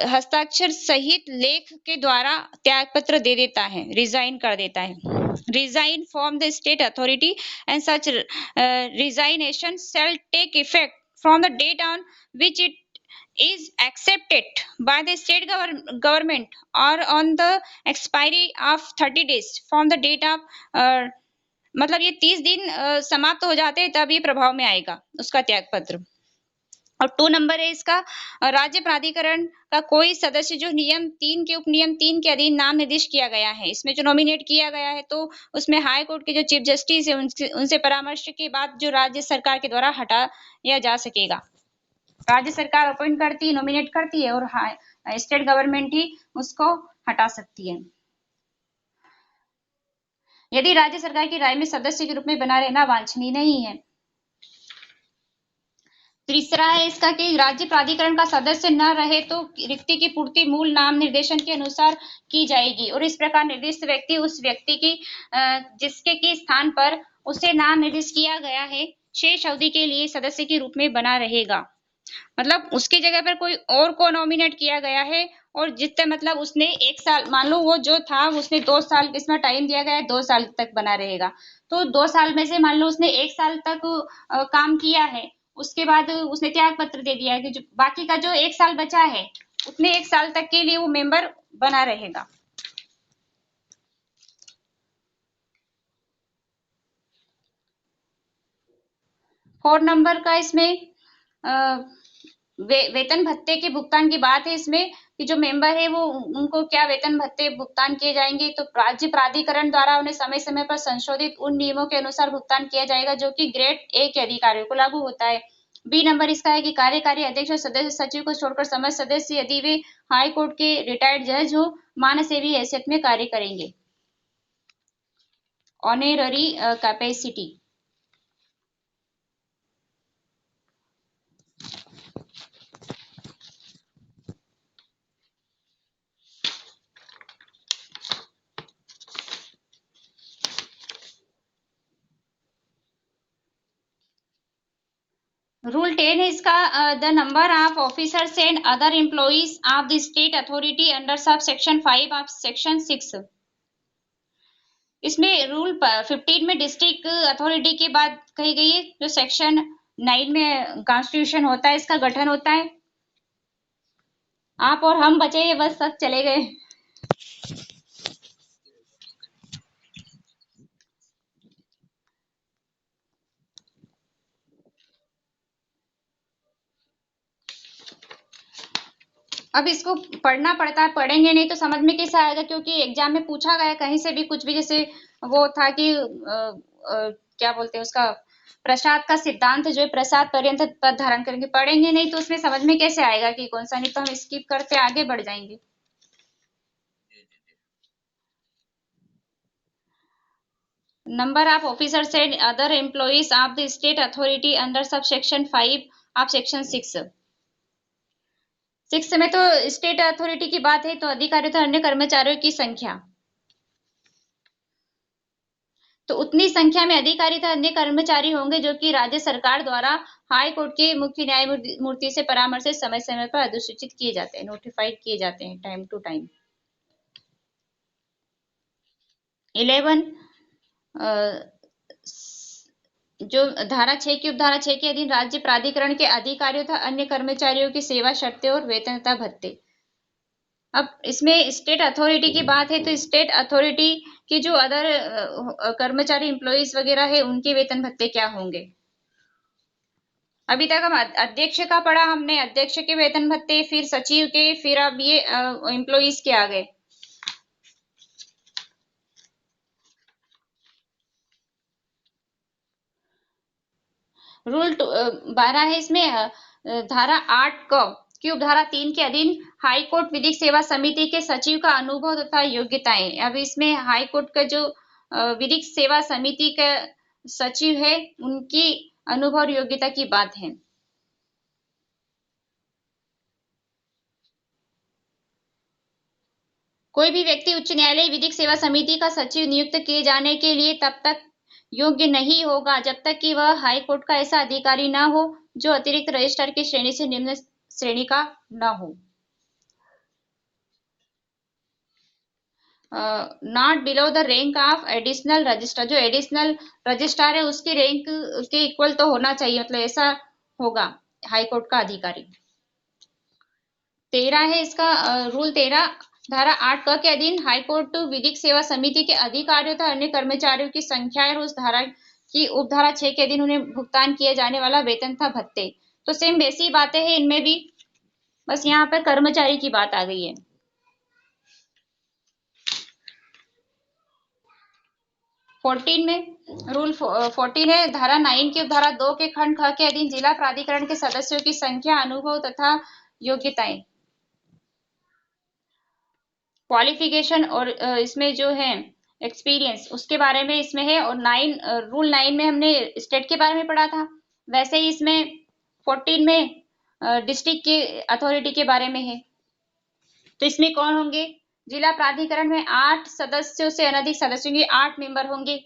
हस्ताक्षर सहित लेख के द्वारा त्याग पत्र दे देता है, रिजाइन कर देता है। Resign from the state authority and such resignation shall take effect from the date on which it is accepted by the state government or on the expiry of 30 days from the date of मतलब ये 30 दिन समाप्त हो जाते हैं तब ये प्रभाव में आएगा उसका त्याग पत्र। और 2 नंबर है इसका राज्य प्राधिकरण का कोई सदस्य जो नियम 3 के उपनियम 3 के अधीन नाम निर्दिष्ट किया गया है, इसमें जो नॉमिनेट किया गया है तो उसमें हाई कोर्ट के जो चीफ जस्टिस है उनसे परामर्श के बाद जो राज्य सरकार के द्वारा हटाया जा सकेगा। राज्य सरकार अपॉइंट करती है, नॉमिनेट करती है और स्टेट गवर्नमेंट ही उसको हटा सकती है। यदि राज्य सरकार की राय में सदस्य के रूप में बना रहना वांछनीय नहीं है तीसरा है इसका कि राज्य प्राधिकरण का सदस्य न रहे तो रिक्ति की पूर्ति मूल नाम निर्देशन के अनुसार की जाएगी और इस प्रकार निर्दिष्ट व्यक्ति उस व्यक्ति की जिसके की स्थान पर उसे नाम निर्दिष्ट किया गया है शेष अवधि के लिए सदस्य के रूप में बना रहेगा। मतलब उसकी जगह पर कोई और को नॉमिनेट किया गया है और जितने मतलब उसने 1 साल, मान लो वो जो था उसने 2 साल इसमें टाइम दिया गया है, 2 साल तक बना रहेगा। तो 2 साल में से मान लो उसने 1 साल तक काम किया है, उसके बाद उसने त्याग पत्र दे दिया है कि जो बाकी का जो 1 साल बचा है उतने 1 साल तक के लिए वो मेंबर बना रहेगा। 4 नंबर का इसमें वेतन भत्ते के भुगतान की बात है इसमें कि जो मेंबर है वो उनको क्या वेतन भत्ते भुगतान किए जाएंगे, तो राज्य प्राधिकरण द्वारा उन्हें समय समय पर संशोधित उन नियमों के अनुसार भुगतान किया जाएगा जो कि ग्रेड ए के अधिकारियों को लागू होता है। बी नंबर इसका है कि कार्यकारी अध्यक्ष और सदस्य सचिव को छोड़कर समस्त सदस्य यदि वे हाई कोर्ट के रिटायर्ड जज हो मान्य सेवी हैसियत में कार्य करेंगे, ऑनरेरी कैपेसिटी। रूल 10 है इसका, the number of officers and other employees of the state authority under sub section 5 of section 6। इसमें रूल 15 में डिस्ट्रिक्ट अथॉरिटी की बात कही गई है, जो सेक्शन 9 में कॉन्स्टिट्यूशन होता है इसका गठन होता है। आप और हम बचे हैं, बस सब चले गए। अब इसको पढ़ना पड़ता है, पढ़ेंगे नहीं तो समझ में कैसे आएगा, क्योंकि एग्जाम में पूछा गया कहीं से भी कुछ भी, जैसे वो था कि क्या बोलते हैं उसका, प्रसाद का सिद्धांत जो है प्रसाद पर्यंत पद धारण करेंगे, पढ़ेंगे नहीं तो उसमें समझ में कैसे आएगा कि कौन सा, नहीं तो हम स्किप करते आगे बढ़ जाएंगे। Number of officers and other employees of the state authority under sub section 5 of section 6। 6 में तो स्टेट अथॉरिटी की बात है, तो अधिकारियों तो अन्य कर्मचारियों की संख्या, तो उतनी संख्या में अधिकारी तथा अन्य कर्मचारी होंगे जो कि राज्य सरकार द्वारा हाई कोर्ट के मुख्य न्यायमूर्ति से परामर्श से समय समय पर अधिसूचित किए जाते हैं, नोटिफाइड किए जाते हैं टाइम टू टाइम। 11 जो धारा 6 की उपधारा 6 के अधीन राज्य प्राधिकरण के अधिकारियों तथा अन्य कर्मचारियों की सेवा शर्तें और वेतन तथा भत्ते। अब इसमें स्टेट अथॉरिटी की बात है, तो स्टेट अथॉरिटी की जो अदर कर्मचारी एम्प्लॉइज वगैरह है उनके वेतन भत्ते क्या होंगे। अभी तक हम अध्यक्ष का पढ़ा हमने, अध्यक्ष के वेतन भत्ते, फिर सचिव के, फिर अब ये एम्प्लॉइज के आ गए। रूल 12 है इसमें, धारा 8 क की उपधारा 3 के अधीन हाई कोर्ट विधिक सेवा समिति के सचिव का अनुभव तथा योग्यताएं। अब इसमें हाई कोर्ट का जो विधिक सेवा समिति का सचिव है उनकी अनुभव और योग्यता की बात है। कोई भी व्यक्ति उच्च न्यायालय विधिक सेवा समिति का सचिव नियुक्त किए जाने के लिए तब तक योग्य नहीं होगा जब तक कि वह हाई कोर्ट का ऐसा अधिकारी न हो जो अतिरिक्त रजिस्ट्रार की श्रेणी से निम्न श्रेणी का न हो। Not below the rank of additional registrar, जो एडिशनल रजिस्ट्रार है उसकी रैंक के इक्वल तो होना चाहिए, मतलब ऐसा होगा हाई कोर्ट का अधिकारी। 13 है इसका, रूल 13 धारा 8 क के अधीन हाई कोर्ट विधिक सेवा समिति के अधिकारियों तथा अन्य कर्मचारियों की संख्या और उस धारा की उपधारा 6 के अधीन उन्हें भुगतान किए जाने वाला वेतन था भत्ते, तो सेम वैसी बातें हैं इनमें भी, बस यहाँ पर कर्मचारी की बात आ गई है। 14 में रूल 14 है, धारा 9 की धारा 2 के खंड ख के अधीन जिला प्राधिकरण के सदस्यों की संख्या, अनुभव तथा योग्यताएं, क्वालिफिकेशन और इसमें जो है एक्सपीरियंस उसके बारे में इसमें है। और रूल 9 में हमने स्टेट के बारे में पढ़ा था, वैसे ही इसमें 14 में डिस्ट्रिक्ट के अथॉरिटी के बारे में है। तो इसमें कौन होंगे? जिला प्राधिकरण में 8 सदस्यों से अनधिक सदस्यों के 8 मेंबर होंगे।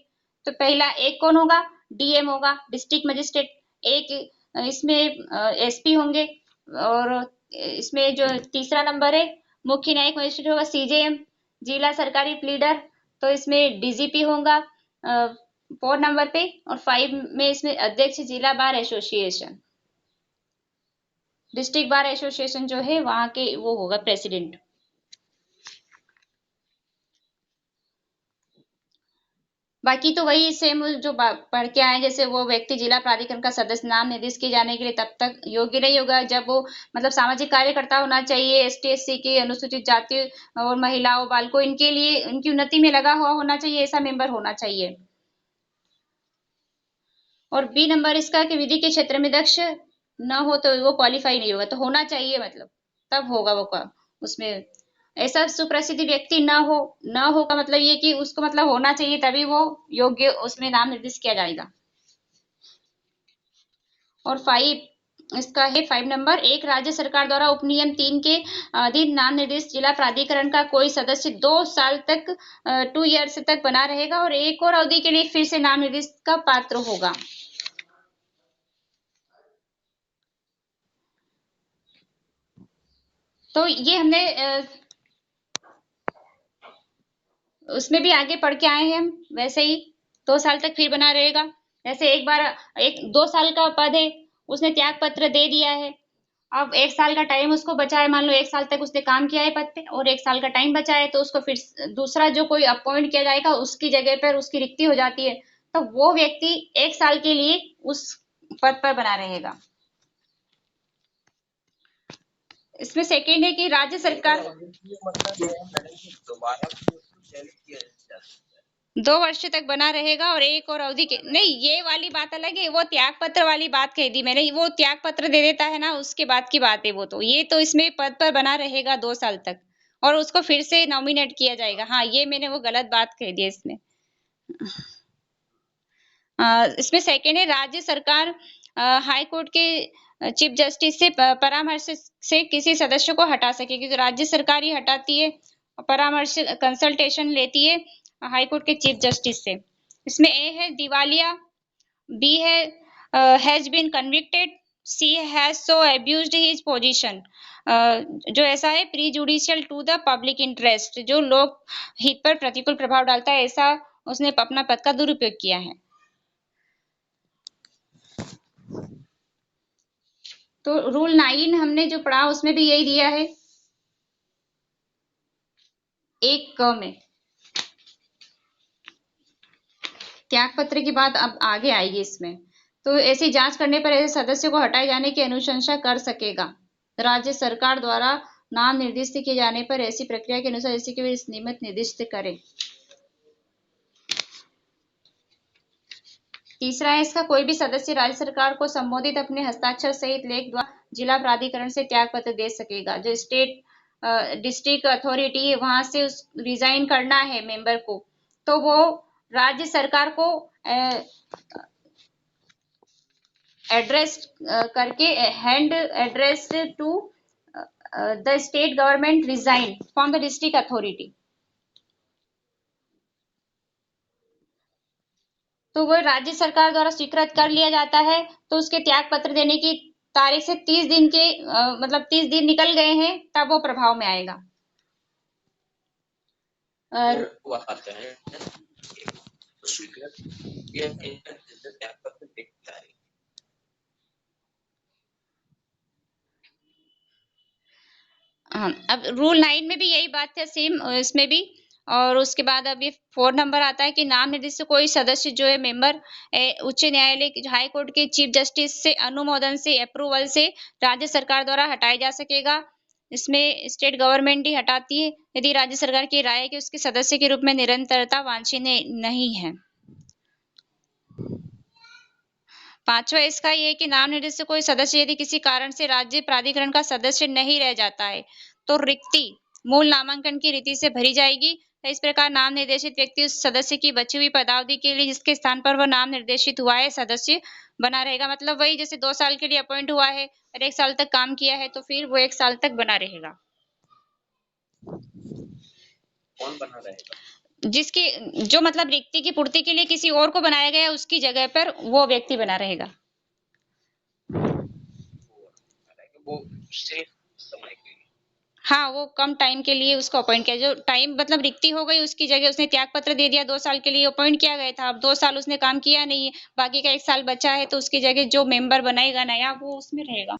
तो पहला एक कौन होगा? डीएम होगा, डिस्ट्रिक्ट मजिस्ट्रेट। एक इसमें एसपी होंगे, और इसमें जो तीसरा नंबर है मुख्य न्यायिक मजिस्ट्रेट होगा, सीजेएम, जिला सरकारी प्लीडर। तो इसमें डीजीपी होगा 4 नंबर पे, और 5 में इसमें अध्यक्ष जिला bar association, district bar association जो है वहां के वो होगा प्रेसिडेंट। बाकी तो वही सेम जो पढ़ के आए, जैसे वो व्यक्ति जिला प्राधिकरण का सदस्य नाम निर्दिष्ट किए जाने के लिए तब तक योग्य नहीं होगा जब वो मतलब सामाजिक कार्यकर्ता होना चाहिए, एसटी एससी के, अनुसूचित जाति और महिलाओं बालकों इनके लिए इनकी उन्नति में लगा हुआ होना चाहिए, ऐसा मेंबर होना चाहिए। और बी नंबर इसका कि विधि के क्षेत्र में दक्ष न हो तो वो क्वालिफाई नहीं होगा, तो होना चाहिए मतलब तब होगा वो का उसमें। ऐसा सुप्रसिद्ध व्यक्ति न हो, न हो का मतलब ये कि उसको मतलब होना चाहिए तभी वो योग्य उसमें नाम निर्दिष्ट किया जाएगा। और 5 इसका है 5 नंबर, एक राज्य सरकार द्वारा उपनियम 3 के अधीन नाम निर्दिष्ट जिला प्राधिकरण का कोई सदस्य 2 साल तक 2 ईयर्स तक बना रहेगा और एक और अवधि के लिए फिर से नाम निर्दिष्ट का पात्र होगा। तो ये हमने उसमें भी आगे पढ़ के आए हैं हम, वैसे ही 2 साल तक फिर बना रहेगा। जैसे एक बार एक 2 साल का पद है, उसने त्याग पत्र दे दिया है, अब 1 साल का टाइम उसको बचा है, मान लो 1 साल तक उसने काम किया है पद पे और 1 साल का टाइम बचा है, तो उसको फिर दूसरा जो कोई अपॉइंट किया जाएगा उसकी जगह पर उसकी रिक्ति हो जाती है, तो वो व्यक्ति 1 साल के लिए उस पद पर बना रहेगा। इसमें सेकेंड है कि राज्य सरकार 2 वर्ष तक बना रहेगा और एक और अवधि के नहीं, ये वाली बात अलग है, वो त्याग पत्र वाली बात कह दी मैंने, वो त्याग पत्र दे देता है ना उसके बाद की बात है वो, तो ये तो इसमें पद पर बना रहेगा 2 साल तक और उसको फिर से नॉमिनेट किया जाएगा। हाँ, ये मैंने वो गलत बात कह दी इसमें। इसमें सेकेंड है राज्य सरकार हाई कोर्ट के चीफ जस्टिस से परामर्श से किसी सदस्य को हटा सकेगी, तो राज्य सरकार ही हटाती है, परामर्श कंसल्टेशन लेती है हाई कोर्ट के चीफ जस्टिस से। इसमें ए है दिवालिया, बी है has been convicted, C has so abused his position, जो ऐसा है prejudicial to the public interest, जो लोग हित पर प्रतिकूल प्रभाव डालता है, ऐसा उसने अपना पद का दुरुपयोग किया है। तो रूल 9 हमने जो पढ़ा उसमें भी यही दिया है, एक क में त्याग पत्र की बात अब आगे आएगी इसमें। तो ऐसी जांच करने पर ऐसे सदस्य को हटाए जाने की अनुशंसा कर सकेगा राज्य सरकार द्वारा नाम निर्दिष्ट किए जाने पर ऐसी प्रक्रिया के अनुसार जैसे कि वे नियमित निर्दिष्ट करें। तीसरा है इसका, कोई भी सदस्य राज्य सरकार को संबोधित अपने हस्ताक्षर सहित लेख द्वारा जिला प्राधिकरण से त्याग पत्र दे सकेगा। जो स्टेट डिस्ट्रिक्ट अथॉरिटी है वहां से उस रिजाइन करना है मेंबर को, तो वो राज्य सरकार को एड्रेस करके hand address to the state government resign from the district authority, तो वो राज्य सरकार द्वारा स्वीकृत कर लिया जाता है। तो उसके त्याग पत्र देने की तारीख से 30 दिन के मतलब 30 दिन निकल गए हैं तब वो प्रभाव में आएगा। हाँ, अब रूल 9 में भी यही बात है सेम इसमें भी। और उसके बाद अब ये 4 नंबर आता है कि नाम निर्दिष्ट कोई सदस्य जो है मेंबर उच्च न्यायालय हाई कोर्ट के चीफ जस्टिस से अनुमोदन से अप्रूवल से राज्य सरकार द्वारा हटाया जा सकेगा। इसमें स्टेट गवर्नमेंट ही हटाती है यदि राज्य सरकार की राय है कि उसके सदस्य के रूप में निरंतरता वांछनीय नहीं है। 5वां इसका ये है कि नाम निर्दिष्ट कोई सदस्य यदि किसी कारण से राज्य प्राधिकरण का सदस्य नहीं रह जाता है तो रिक्ति मूल नामांकन की रीति से भरी जाएगी। इस प्रकार नाम निर्देशित व्यक्ति उस सदस्य की बची हुई पदावधि के लिए जिसके स्थान पर वह नाम निर्देशित हुआ है सदस्य बना रहेगा। मतलब वही जैसे 2 साल के लिए अपॉइंट हुआ है और 1 साल तक काम किया है तो फिर वो 1 साल तक बना रहेगा। कौन बना रहेगा? जिसकी जो मतलब रिक्ति की पूर्ति के लिए किसी और को बनाया गया है उसकी जगह पर वो व्यक्ति बना रहेगा। वो सिर्फ समय के लिए। हाँ, वो कम टाइम के लिए उसको अपॉइंट किया। जो टाइम मतलब रिक्ति हो गई उसकी जगह उसने त्याग पत्र दे दिया, 2 साल के लिए अपॉइंट किया गया था। अब 2 साल उसने काम किया नहीं है, बाकी का 1 साल बचा है तो उसकी जगह जो मेंबर बनाएगा नया वो उसमें रहेगा।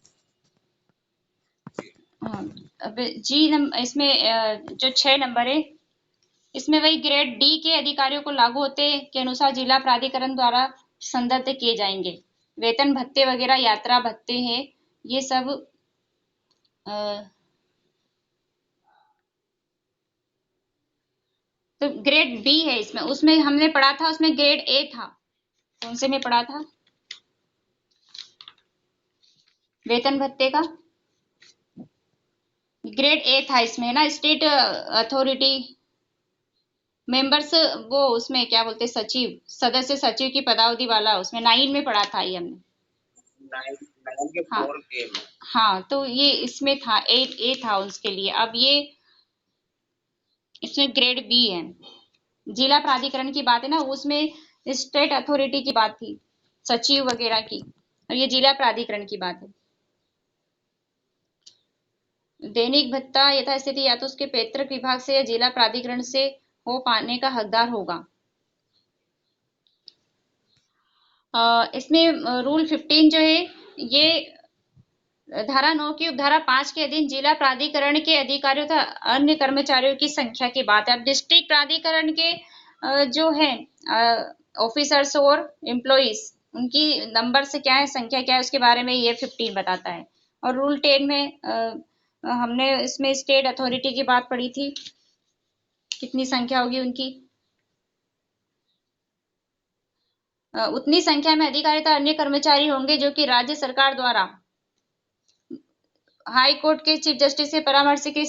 हाँ, अब इसमें जो 6 नंबर है इसमें वही ग्रेड डी के अधिकारियों को लागू होते के अनुसार जिला प्राधिकरण द्वारा संदर्भ किए जाएंगे। वेतन भत्ते वगैरह यात्रा भत्ते हैं ये सब तो ग्रेड बी है इसमें। उसमें हमने पढ़ा था उसमें ग्रेड ए था। कौन से में पढ़ा था वेतन भत्ते का? ग्रेड ए था इसमें ना। स्टेट अथॉरिटी मेंबर्स वो उसमें क्या बोलते सचिव सदस्य सचिव की पदावधि वाला उसमें 9 में पढ़ा था ये हमने। 9 के हाँ 4 के में। हाँ तो ये इसमें था ए था उसके लिए। अब ये इसमें ग्रेड बी है। जिला प्राधिकरण की बात है ना उसमें स्टेट अथॉरिटी की बात थी सचिव वगैरह की। और ये जिला प्राधिकरण की बात है। दैनिक भत्ता यथास्थिति या तो उसके पैतृक विभाग से या जिला प्राधिकरण से हो पाने का हकदार होगा। इसमें रूल 15 जो है ये धारा 9 की उपधारा 5 के अधीन जिला प्राधिकरण के अधिकारियों तथा अन्य कर्मचारियों की संख्या की बात है। अब डिस्ट्रिक्ट प्राधिकरण के जो है ऑफिसर्स और एम्प्लॉइज उनकी नंबर से क्या है संख्या क्या है उसके बारे में ये 15 बताता है। और रूल 10 में हमने इसमें स्टेट अथॉरिटी की बात पढ़ी थी कितनी संख्या होगी उनकी। उतनी संख्या में अधिकारी तथा अन्य कर्मचारी होंगे जो कि राज्य सरकार द्वारा हाई कोर्ट के चीफ जस्टिस से परामर्श के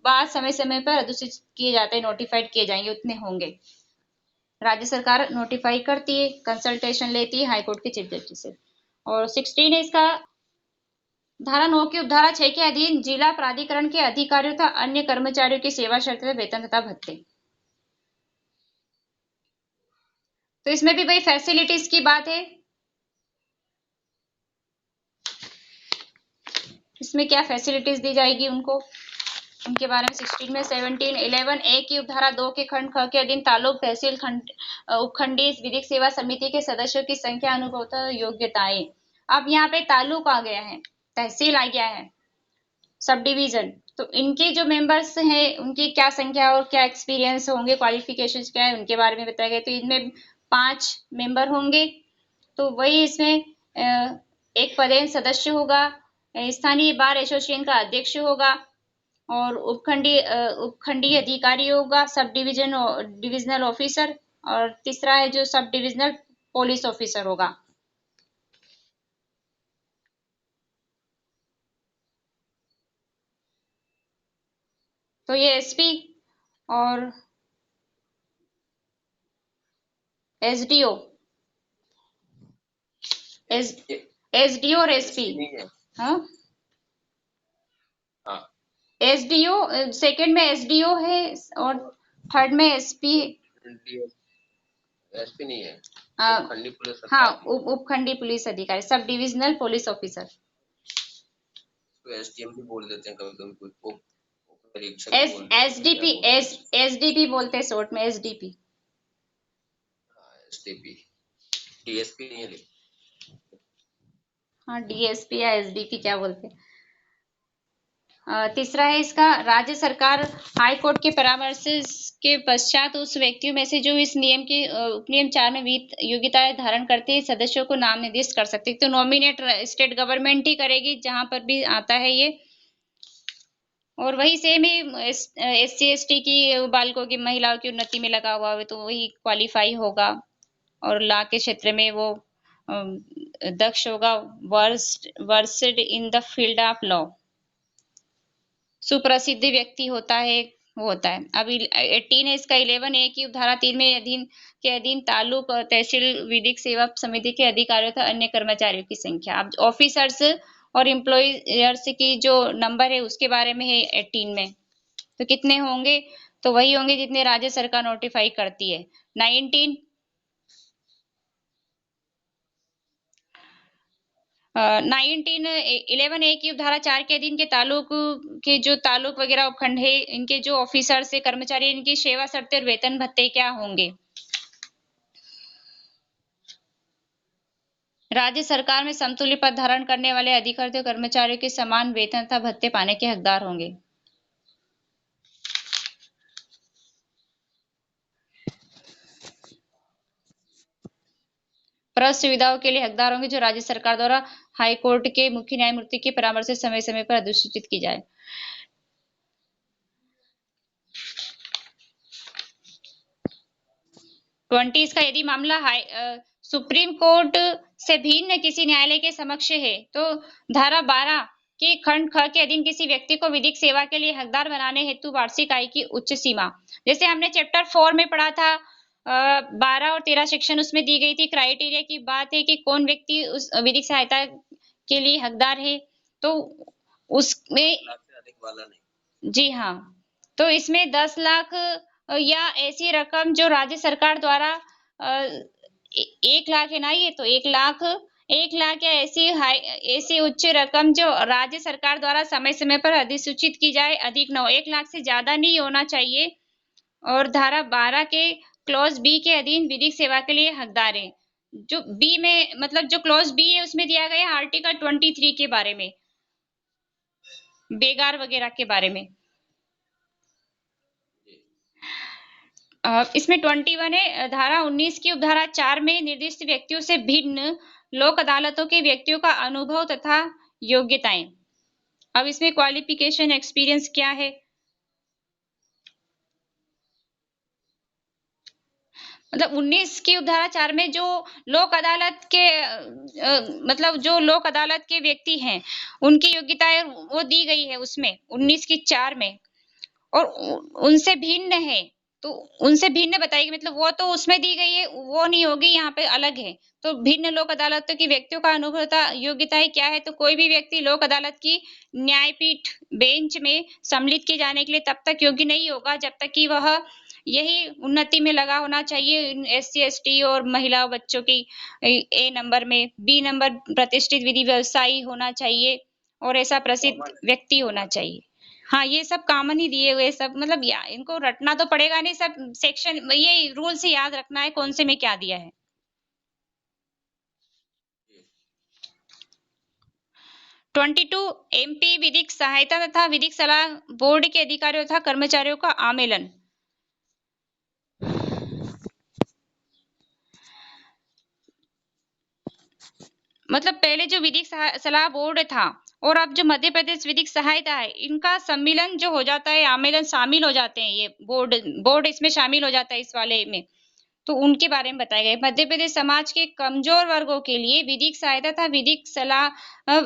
बाद समय समय पर अधिसूचित किए जाते हैं नोटिफाइड किए जाएंगे उतने होंगे। राज्य सरकार नोटिफाई करती है कंसल्टेशन लेती है हाई कोर्ट के चीफ जस्टिस से। और 16 है इसका धारा 9 की उपधारा 6 के अधीन जिला प्राधिकरण के अधिकारियों तथा अन्य कर्मचारियों की सेवा शर्त वेतन तथा भत्ते। तो इसमें भी भाई फैसिलिटीज की बात है। इसमें क्या फैसिलिटीज दी जाएगी उनको उनके बारे में 16 में 17 11 ए की उपधारा 2 के खंड ख के अधीन तालुक तहसील खंड उपखंडी विधिक सेवा समिति के सदस्यों की संख्या अनुपात योग्यताएं। अब यहाँ पे तालुक आ गया है तहसील आ गया है सब डिवीजन। तो इनके जो मेंबर्स हैं उनकी क्या संख्या और क्या एक्सपीरियंस होंगे क्वालिफिकेशंस क्या है उनके बारे में बताया गया। तो इनमें 5 मेंबर होंगे। तो वही इसमें एक पदेन सदस्य होगा स्थानीय बार एसोसिएशन का अध्यक्ष होगा और उपखंडीय अधिकारी होगा सब डिवीजन डिविजनल ऑफिसर। और तीसरा है जो सब डिविजनल पुलिस ऑफिसर होगा। तो ये एसपी और एसडीओ एसडीओ और एसपी। हाँ एसडीओ सेकंड में एसडीओ है और थर्ड में एसपी। एसपी नहीं है उपखंडी पुलिस हाँ उपखंडी पुलिस अधिकारी सब डिविजनल पुलिस ऑफिसर। तो एसडीएम भी बोल देते हैं कभी कभी एसडीपी एसडीपी बोलते हैं शॉर्ट में एसडीपी। एसडीपी डीएसपी नहीं है। हाँ डीएसपी या एसडीपी क्या बोलते हैं। तीसरा है इसका राज्य सरकार हाई कोर्ट के परामर्श के पश्चात उस व्यक्तियों में से जो इस नियम के उपनियम 4 में वित्त योग्यताएं धारण करते हैं सदस्यों को नाम निर्दिष्ट कर सकते हैं। तो नॉमिनेट स्टेट गवर्नमेंट ही करेगी जहां पर भी आता है ये। और वही सेम ही एससी एसटी की बालकों की महिलाओं की उन्नति में लगा हुआ है तो वही क्वालिफाई होगा और लॉ के क्षेत्र में वो दक्ष होगा versed in the field of law. सुप्रसिद्ध व्यक्ति होता है वो होता है। अब 18 है इसका, 11A की धारा 3 में अधीन तालुक और तहसील विधिक सेवा समिति के अधिकारियों तथा अन्य कर्मचारियों की संख्या। अब ऑफिसर्स और एम्प्लॉयर्स की जो नंबर है उसके बारे में है 18 में, तो कितने होंगे? तो वही होंगे जितने राज्य सरकार नोटिफाई करती है। 19 11A की धारा 4 के अधीन के जो तालुक वगैरह उपखंड है, इनके जो ऑफिसर से कर्मचारी, इनकी सेवा शर्तें और वेतन भत्ते क्या होंगे? राज्य सरकार में समतुल्य पद धारण करने वाले अधिकारियों कर्मचारियों के समान वेतन तथा भत्ते पाने के हकदार होंगे। प्रस्त सुविधाओं के लिए हकदार होंगे जो राज्य सरकार द्वारा हाई कोर्ट के मुख्य न्यायमूर्ति के परामर्श से समय समय पर अधिसूचित की जाए। 20 इसका, यदि मामला सुप्रीम कोर्ट से भिन्न किसी न्यायालय के समक्ष है तो धारा 12 के खंड ख के अधीन किसी व्यक्ति को विधिक सेवा के लिए हकदार बनाने हेतु वार्षिक आय की उच्च सीमा, जैसे हमने चैप्टर 4 में पढ़ा था, 12 और 13 सेक्शन उसमें दी गई थी। क्राइटेरिया की बात है कि कौन व्यक्ति उस विधिक सहायता के लिए हकदार है, तो उसमें अधिक वाला नहीं। जी हाँ, तो इसमें 10 लाख या ऐसी रकम जो राज्य सरकार द्वारा 1 लाख है ना, ये तो 1 लाख या ऐसी उच्च रकम जो राज्य सरकार द्वारा समय समय पर अधिसूचित की जाए, अधिक न हो, 1 लाख से ज्यादा नहीं होना चाहिए। और धारा 12 के क्लॉज बी के अधीन विधिक सेवा के लिए हकदार है। जो बी में मतलब जो क्लॉज बी है उसमें दिया गया आर्टिकल 23 के बारे में, बेगार वगैरह के बारे में। इसमें 21 है, धारा 19 की उपधारा 4 में निर्दिष्ट व्यक्तियों से भिन्न लोक अदालतों के व्यक्तियों का अनुभव तथा योग्यताएं। अब इसमें क्वालिफिकेशन एक्सपीरियंस क्या है? मतलब 19 की उपधारा 4 में जो लोक अदालत के मतलब जो लोक अदालत के व्यक्ति हैं उनकी योग्यताएं वो दी गई है उसमें 19 की 4 में, और उनसे भिन्न है तो उनसे भिन्न बताएगी, मतलब वो तो उसमें दी गई है, वो नहीं होगी, यहाँ पे अलग है। तो भिन्न लोक अदालतों की व्यक्तियों का अनुभवता योग्यताएं क्या है? तो कोई भी व्यक्ति लोक अदालत की न्यायपीठ बेंच में सम्मिलित किए जाने के लिए तब तक योग्य नहीं होगा जब तक कि वह यही उन्नति में लगा होना चाहिए, SC ST और महिला बच्चों की A नंबर में, B नंबर प्रतिष्ठित विधि व्यवसायी होना चाहिए और ऐसा प्रसिद्ध व्यक्ति होना चाहिए। हाँ, ये सब कॉमन ही दिए हुए सब, मतलब इनको रटना तो पड़ेगा नहीं, सब सेक्शन ये रूल से याद रखना है कौन से में क्या दिया है। 22 MP विधिक सहायता तथा विधिक सलाह बोर्ड के अधिकारियों तथा कर्मचारियों का आमेलन। मतलब पहले जो विधिक सलाह बोर्ड था और अब जो मध्य प्रदेश विधिक सहायता है, इनका सम्मिलन जो हो जाता है, आमेलन शामिल हो जाते हैं, ये बोर्ड इसमें शामिल हो जाता है इस वाले में, तो उनके बारे में बताया गया। मध्य प्रदेश समाज के कमजोर वर्गों के लिए विधिक सहायता तथा विधिक सलाह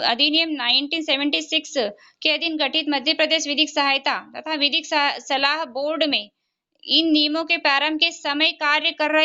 अधिनियम 1976 के अधीन गठित मध्य प्रदेश विधिक सहायता तथा विधिक सलाह बोर्ड में इन नियमों के प्रारंभ के समय कार्य कर रहे